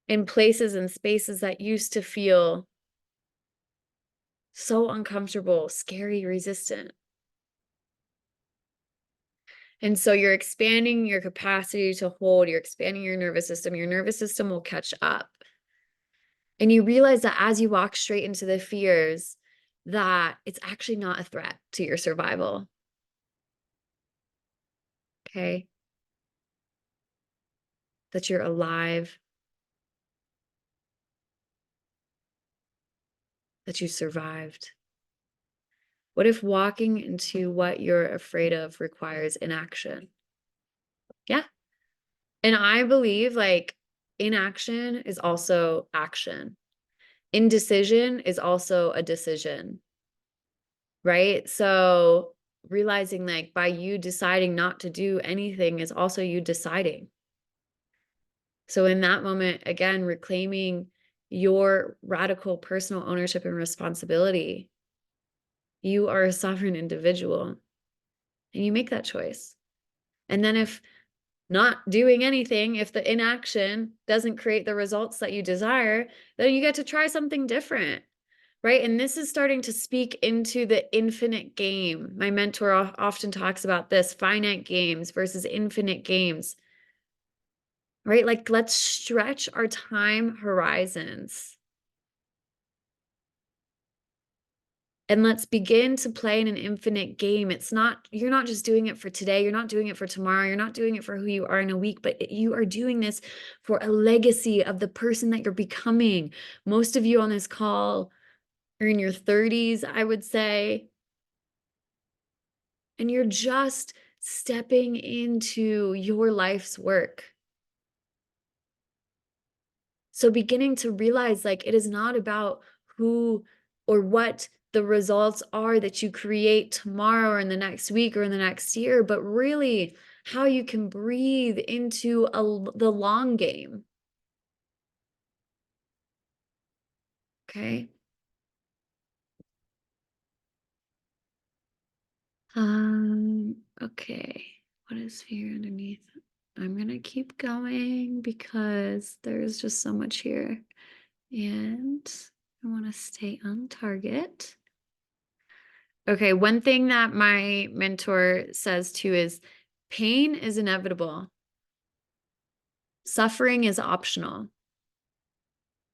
in places and spaces that used to feel so uncomfortable, scary, resistant. And so you're expanding your capacity to hold, you're expanding your nervous system will catch up. And you realize that as you walk straight into the fears, that it's actually not a threat to your survival. Okay? That you're alive, that you survived. What if walking into what you're afraid of requires inaction? Yeah. And I believe like inaction is also action. Indecision is also a decision, right? So realizing like by you deciding not to do anything is also you deciding. So in that moment, again, reclaiming your radical personal ownership and responsibility. You are a sovereign individual and you make that choice. And then if not doing anything, if the inaction doesn't create the results that you desire, then you get to try something different, right? And this is starting to speak into the infinite game. My mentor often talks about this, finite games versus infinite games, right? Like let's stretch our time horizons. And let's begin to play in an infinite game. You're not just doing it for today. You're not doing it for tomorrow. You're not doing it for who you are in a week, but you are doing this for a legacy of the person that you're becoming. Most of you on this call are in your 30s, I would say. And you're just stepping into your life's work. So beginning to realize like it is not about who or what the results are that you create tomorrow or in the next week or in the next year, but really how you can breathe into the long game. Okay. Okay. What is here underneath? I'm going to keep going because there's just so much here. And I want to stay on target. Okay, one thing that my mentor says too is pain is inevitable. Suffering is optional.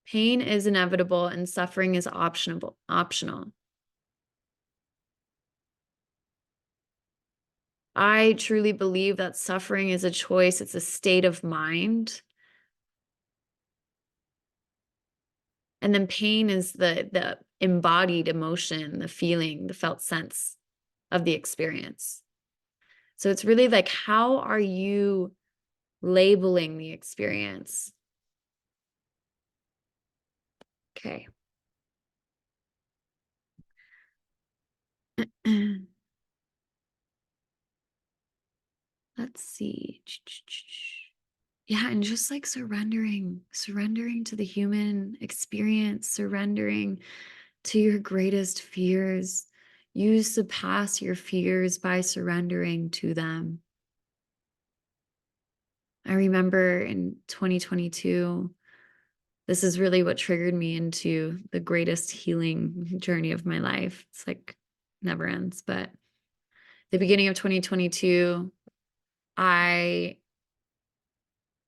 Pain is inevitable and suffering is optional. I truly believe that suffering is a choice, it's a state of mind. And then pain is the embodied emotion, the feeling, the felt sense of the experience. So it's really like, how are you labeling the experience? Okay. Let's see. Yeah, and just like surrendering to the human experience, surrendering to your greatest fears. You surpass your fears by surrendering to them. I remember in 2022, this is really what triggered me into the greatest healing journey of my life. It's like never ends, but the beginning of 2022, I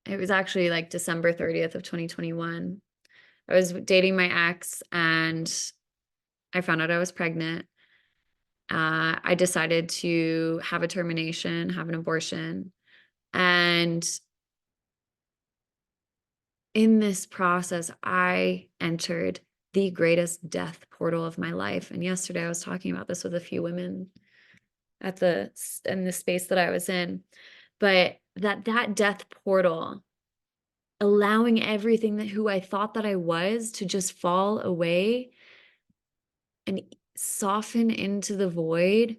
it was actually like December 30th of 2021. I was dating my ex and I found out I was pregnant. I decided to have a termination, have an abortion. And in this process, I entered the greatest death portal of my life. And yesterday I was talking about this with a few women in the space that I was in. But that death portal, allowing everything that who I thought that I was to just fall away and soften into the void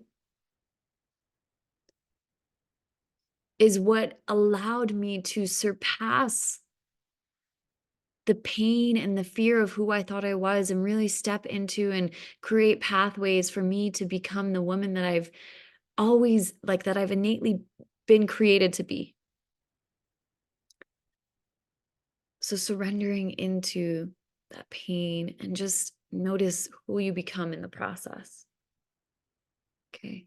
is what allowed me to surpass the pain and the fear of who I thought I was and really step into and create pathways for me to become the woman that I've always like that I've innately been created to be. So surrendering into that pain and just notice who you become in the process. Okay.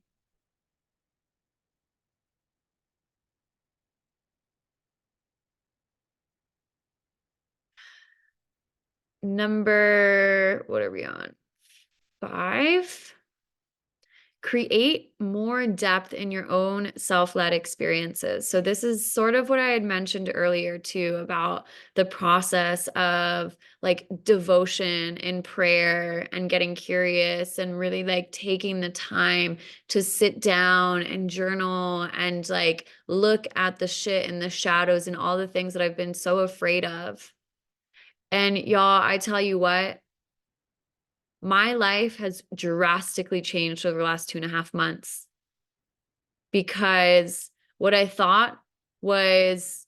Number, what are we on? 5. Create more depth in your own self-led experiences. So this is sort of what I had mentioned earlier too about the process of like devotion and prayer and getting curious and really like taking the time to sit down and journal and like look at the shit and the shadows and all the things that I've been so afraid of. And y'all, I tell you what, my life has drastically changed over the last 2.5 months because what I thought was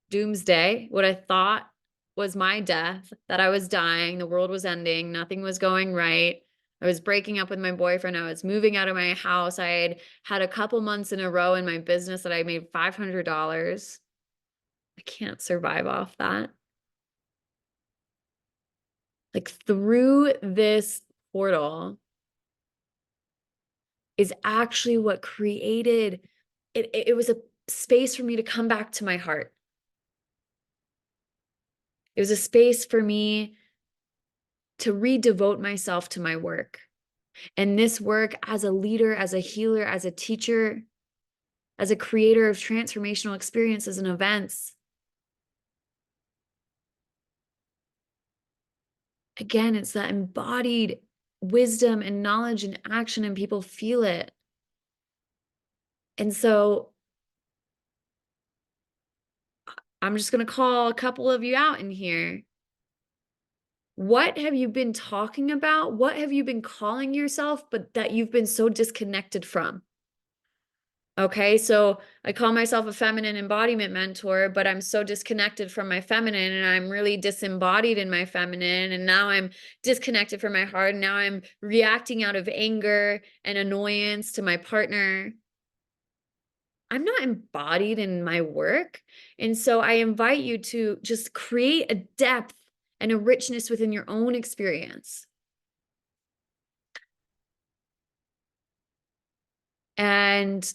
doomsday, what I thought was my death, that I was dying, the world was ending, nothing was going right. I was breaking up with my boyfriend. I was moving out of my house. I had a couple months in a row in my business that I made $500. I can't survive off that. Like through this portal, is actually what created it was a space for me to come back to my heart. It was a space for me to redevote myself to my work. And this work as a leader, as a healer, as a teacher, as a creator of transformational experiences and events. Again, it's that embodied wisdom and knowledge and action, and people feel it. And so I'm just going to call a couple of you out in here. What have you been talking about? What have you been calling yourself, but that you've been so disconnected from? Okay, so I call myself a feminine embodiment mentor, but I'm so disconnected from my feminine and I'm really disembodied in my feminine. And now I'm disconnected from my heart. And now I'm reacting out of anger and annoyance to my partner. I'm not embodied in my work. And so I invite you to just create a depth and a richness within your own experience. And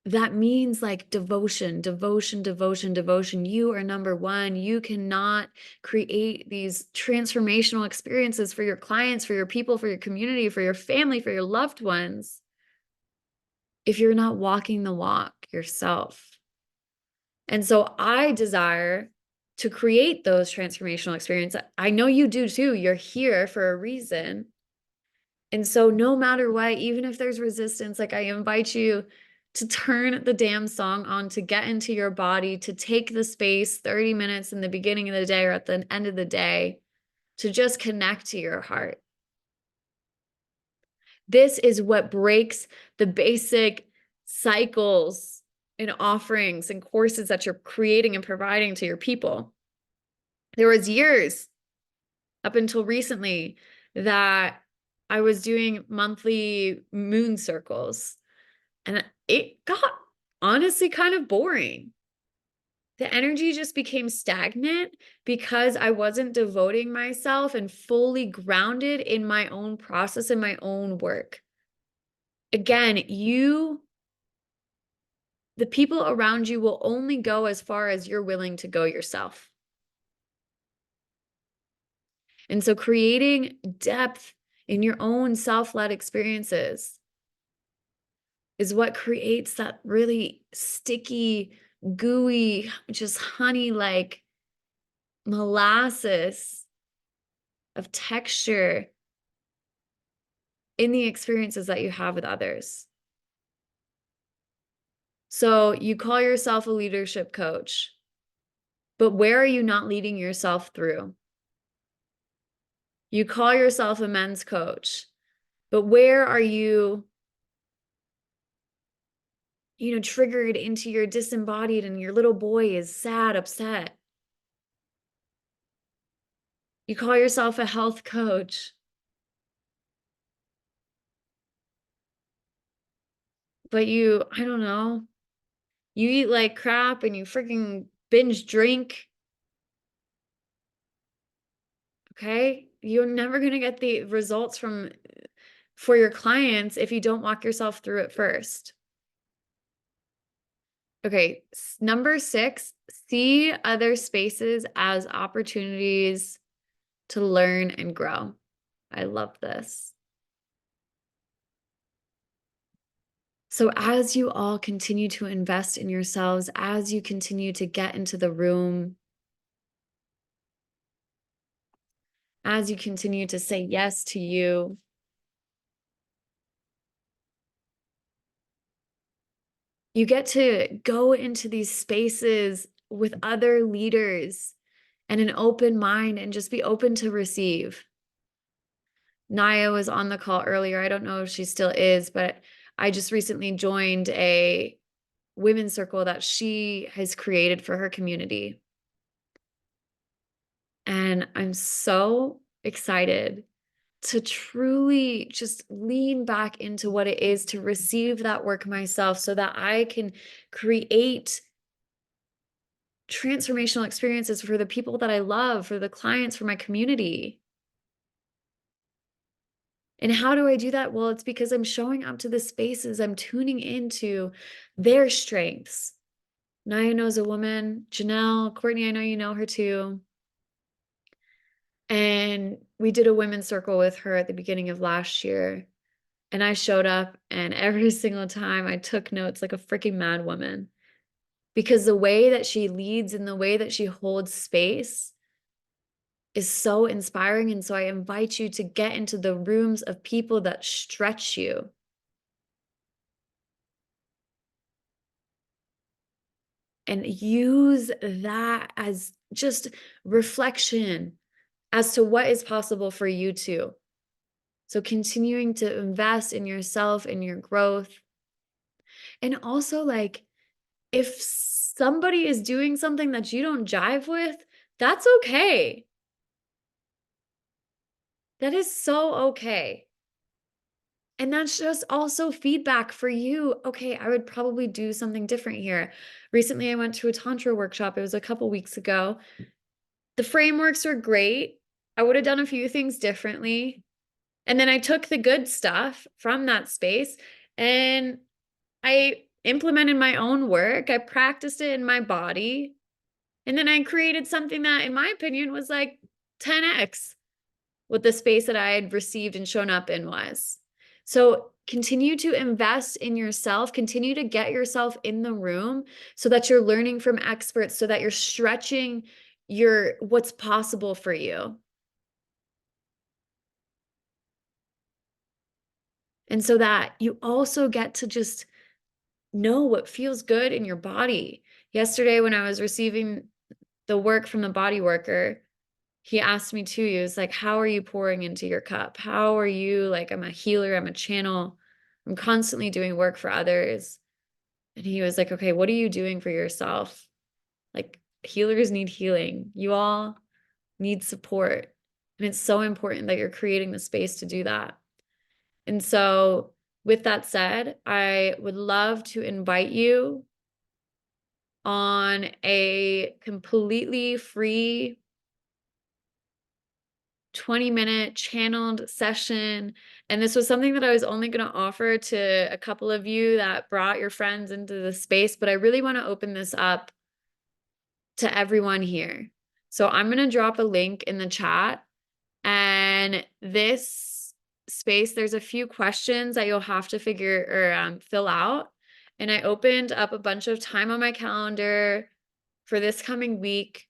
that means like devotion, devotion, devotion, devotion. You are number one. You cannot create these transformational experiences for your clients, for your people, for your community, for your family, for your loved ones, if you're not walking the walk yourself. And so I desire to create those transformational experiences. I know you do too. You're here for a reason. And so no matter what, even if there's resistance, like I invite you to turn the damn song on, to get into your body, to take the space 30 minutes in the beginning of the day or at the end of the day, to just connect to your heart. This is what breaks the basic cycles and offerings and courses that you're creating and providing to your people. There was years up until recently that I was doing monthly moon circles, and it got honestly kind of boring. The energy just became stagnant because I wasn't devoting myself and fully grounded in my own process and my own work. Again, the people around you will only go as far as you're willing to go yourself. And so creating depth in your own self-led experiences is what creates that really sticky, gooey, just honey-like molasses of texture in the experiences that you have with others. So you call yourself a leadership coach, but where are you not leading yourself through? You call yourself a men's coach, but where are you, triggered into your disembodied and your little boy is sad, upset? You call yourself a health coach, but I don't know, you eat like crap and you freaking binge drink. Okay? You're never going to get the results for your clients if you don't walk yourself through it first. Okay, number 6, see other spaces as opportunities to learn and grow. I love this. So as you all continue to invest in yourselves, as you continue to get into the room, as you continue to say yes to you, you get to go into these spaces with other leaders and an open mind and just be open to receive. Naya was on the call earlier. I don't know if she still is, but I just recently joined a women's circle that she has created for her community. And I'm so excited to truly just lean back into what it is to receive that work myself so that I can create transformational experiences for the people that I love, for the clients, for my community. And how do I do that? Well, it's because I'm showing up to the spaces, I'm tuning into their strengths. Naya knows a woman, Janelle, Courtney, I know you know her too. And we did a women's circle with her at the beginning of last year. And I showed up, and every single time I took notes like a freaking mad woman. Because the way that she leads and the way that she holds space is so inspiring. And so I invite you to get into the rooms of people that stretch you. And use that as just reflection as to what is possible for you too. So continuing to invest in yourself, in your growth. And also, like, if somebody is doing something that you don't jive with, that's okay. That is so okay. And that's just also feedback for you. Okay, I would probably do something different here. Recently, I went to a Tantra workshop. It was a couple weeks ago. The frameworks were great. I would have done a few things differently. And then I took the good stuff from that space and I implemented my own work. I practiced it in my body. And then I created something that, in my opinion, was like 10x what the space that I had received and shown up in was. So continue to invest in yourself, continue to get yourself in the room so that you're learning from experts, so that you're stretching your what's possible for you. And so that you also get to just know what feels good in your body. Yesterday, when I was receiving the work from the body worker, he asked me too. He was like, how are you pouring into your cup? How are you, like, I'm a healer, I'm a channel, I'm constantly doing work for others. And he was like, okay, what are you doing for yourself? Like, healers need healing. You all need support. And it's so important that you're creating the space to do that. And so, with that said, I would love to invite you on a completely free 20-minute channeled session. And this was something that I was only going to offer to a couple of you that brought your friends into the space, but I really want to open this up to everyone here. So I'm going to drop a link in the chat, and this space, there's a few questions that you'll have to figure or fill out. And I opened up a bunch of time on my calendar for this coming week.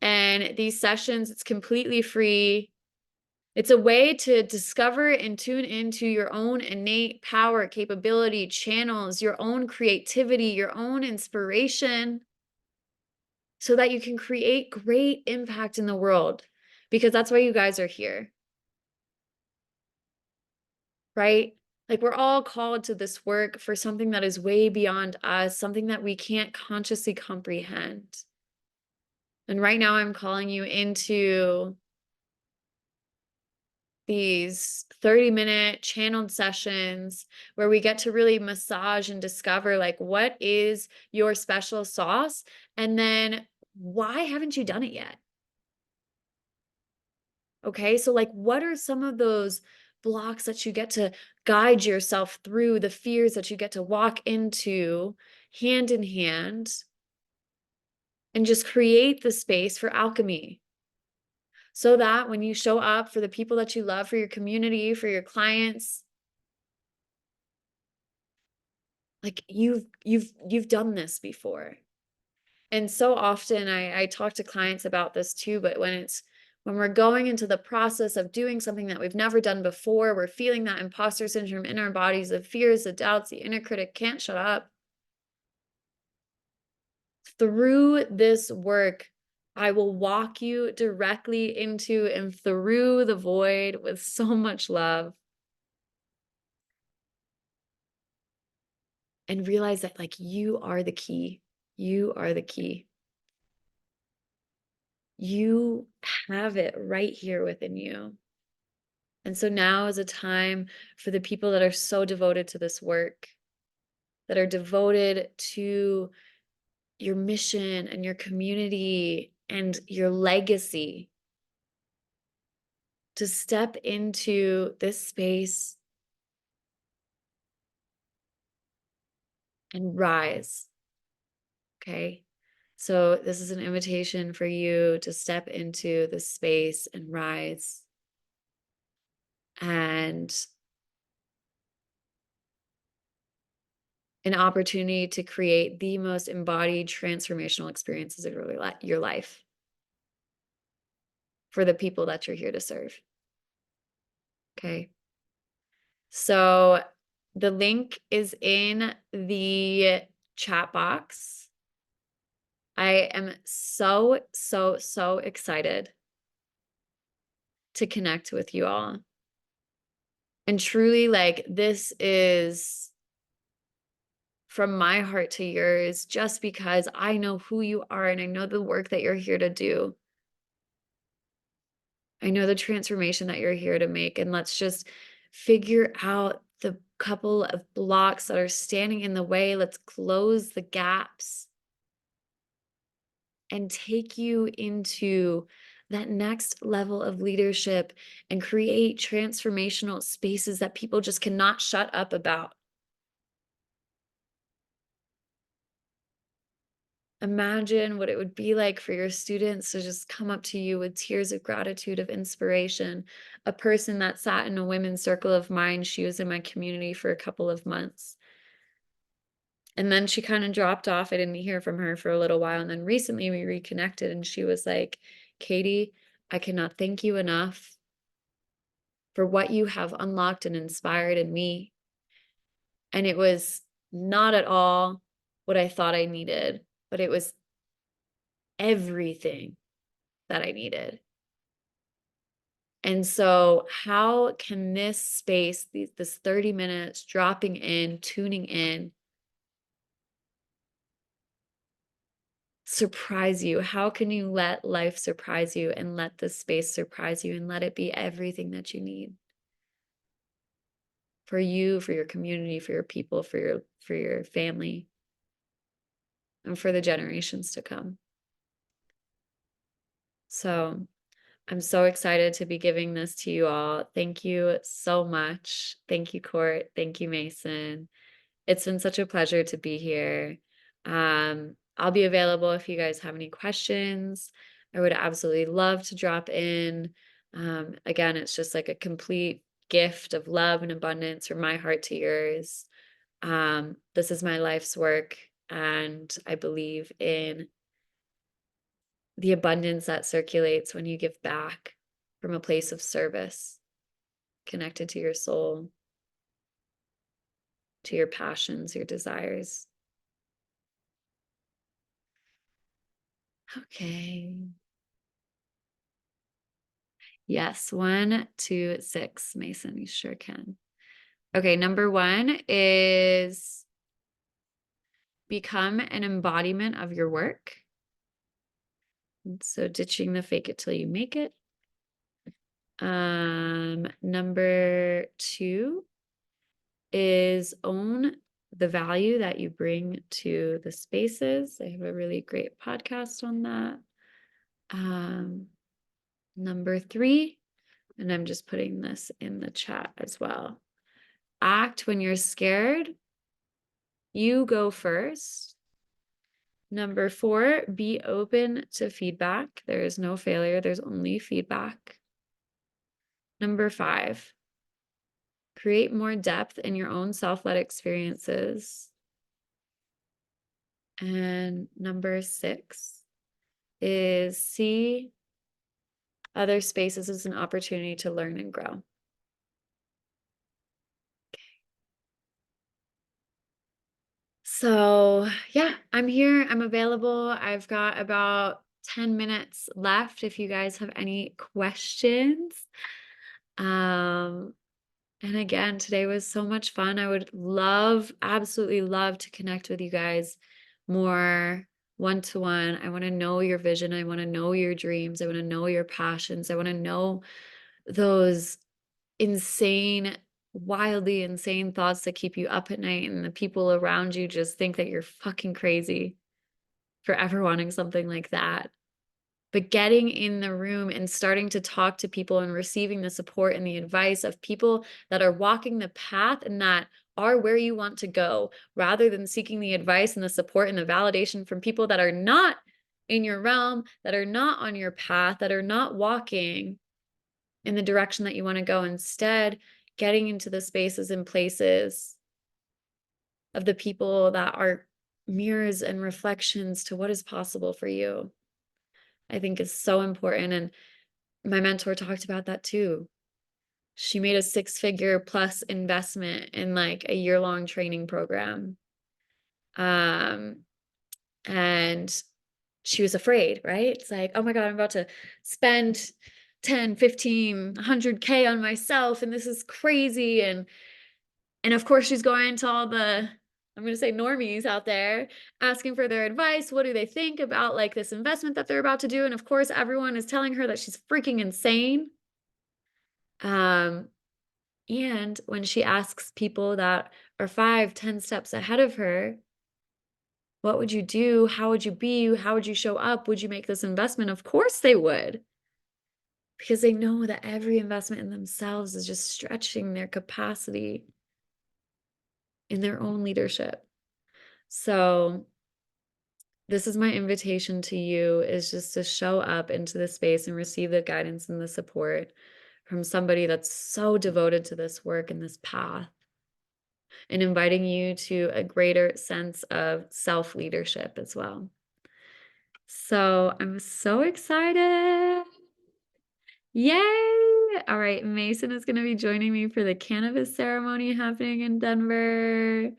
And these sessions, it's completely free. It's a way to discover and tune into your own innate power, capability, channels, your own creativity, your own inspiration, so that you can create great impact in the world, because that's why you guys are here, right? Like, we're all called to this work for something that is way beyond us, something that we can't consciously comprehend. And right now, I'm calling you into these 30-minute channeled sessions where we get to really massage and discover, like, what is your special sauce? And then why haven't you done it yet? Okay, so, like, what are some of those blocks that you get to guide yourself through, the fears that you get to walk into hand in hand and just create the space for alchemy? So that when you show up for the people that you love, for your community, for your clients, like, you've done this before. And so often I talk to clients about this too, but when we're going into the process of doing something that we've never done before, we're feeling that imposter syndrome in our bodies, the fears, the doubts, the inner critic can't shut up. Through this work, I will walk you directly into and through the void with so much love, and realize that, like, you are the key. You are the key. You have it right here within you. And so now is a time for the people that are so devoted to this work, that are devoted to your mission and your community and your legacy, to step into this space and rise. Okay. So, this is an invitation for you to step into this space and rise, and an opportunity to create the most embodied transformational experiences of your life for the people that you're here to serve. Okay. So the link is in the chat box. I am so, so, so excited to connect with you all. And truly, like, this is from my heart to yours, just because I know who you are and I know the work that you're here to do. I know the transformation that you're here to make. And let's just figure out the couple of blocks that are standing in the way. Let's close the gaps and take you into that next level of leadership and create transformational spaces that people just cannot shut up about. Imagine what it would be like for your students to just come up to you with tears of gratitude, of inspiration. A person that sat in a women's circle of mine, she was in my community for a couple of months. And then she kind of dropped off. I didn't hear from her for a little while. And then recently we reconnected and she was like, Katie, I cannot thank you enough for what you have unlocked and inspired in me. And it was not at all what I thought I needed, but it was everything that I needed. And so, how can this space, this 30 minutes, dropping in, tuning in, surprise you? How can you let life surprise you and let this space surprise you and let it be everything that you need for you, for your community, for your people, for your family, and for the generations to come? So, I'm so excited to be giving this to you all. Thank you so much. Thank you, Court. Thank you, Mason. It's been such a pleasure to be here. I'll be available if you guys have any questions. I would absolutely love to drop in. Again, it's just like a complete gift of love and abundance from my heart to yours. This is my life's work, and I believe in the abundance that circulates when you give back from a place of service, connected to your soul, to your passions, your desires. Okay. Yes, 1, 2, 6, Mason, you sure can. Okay, number 1 is become an embodiment of your work. And so ditching the fake it till you make it. Number 2 is own the value that you bring to the spaces. I have a really great podcast on that. Number 3, and I'm just putting this in the chat as well. Act when you're scared. You go first. Number 4, be open to feedback. There is no failure, there's only feedback. Number 5, create more depth in your own self-led experiences. And number 6 is see other spaces as an opportunity to learn and grow. So, yeah, I'm here. I'm available. I've got about 10 minutes left if you guys have any questions. Um, and again, today was so much fun. I would love, absolutely love to connect with you guys more one-to-one. I want to know your vision. I want to know your dreams. I want to know your passions. I want to know those insane, wildly insane thoughts that keep you up at night, and the people around you just think that you're fucking crazy for ever wanting something like that. But getting in the room and starting to talk to people and receiving the support and the advice of people that are walking the path and that are where you want to go, rather than seeking the advice and the support and the validation from people that are not in your realm, that are not on your path, that are not walking in the direction that you want to go. Instead, getting into the spaces and places of the people that are mirrors and reflections to what is possible for you, I think is so important. And my mentor talked about that too. She made a 6-figure plus investment in like a year-long training program. Um, and she was afraid, right? It's like, oh my God, I'm about to spend 10, 15, 100K on myself, and this is crazy. And of course, she's going to all the, I'm going to say normies out there, asking for their advice. What do they think about like this investment that they're about to do? And of course, everyone is telling her that she's freaking insane. And when she asks people that are 5, 10 steps ahead of her, what would you do? How would you be? How would you show up? Would you make this investment? Of course they would, because they know that every investment in themselves is just stretching their capacity in their own leadership. So This is my invitation to you is just to show up into the space and receive the guidance and the support from somebody that's so devoted to this work and this path, and inviting you to a greater sense of self leadership as well. So I'm so excited. Yay! All right, Mason is going to be joining me for the cannabis ceremony happening in Denver.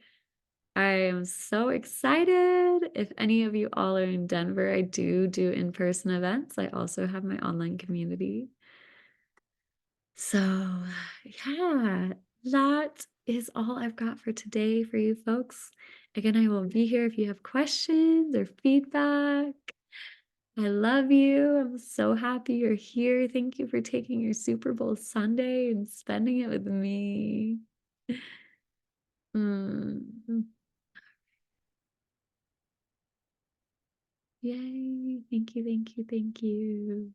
I am so excited. If any of you all are in Denver, I do in-person events. I also have my online community. So, yeah, that is all I've got for today for you folks. Again, I will be here if you have questions or feedback. I love you. I'm so happy you're here. Thank you for taking your Super Bowl Sunday and spending it with me. Mm. Yay. Thank you, thank you, thank you.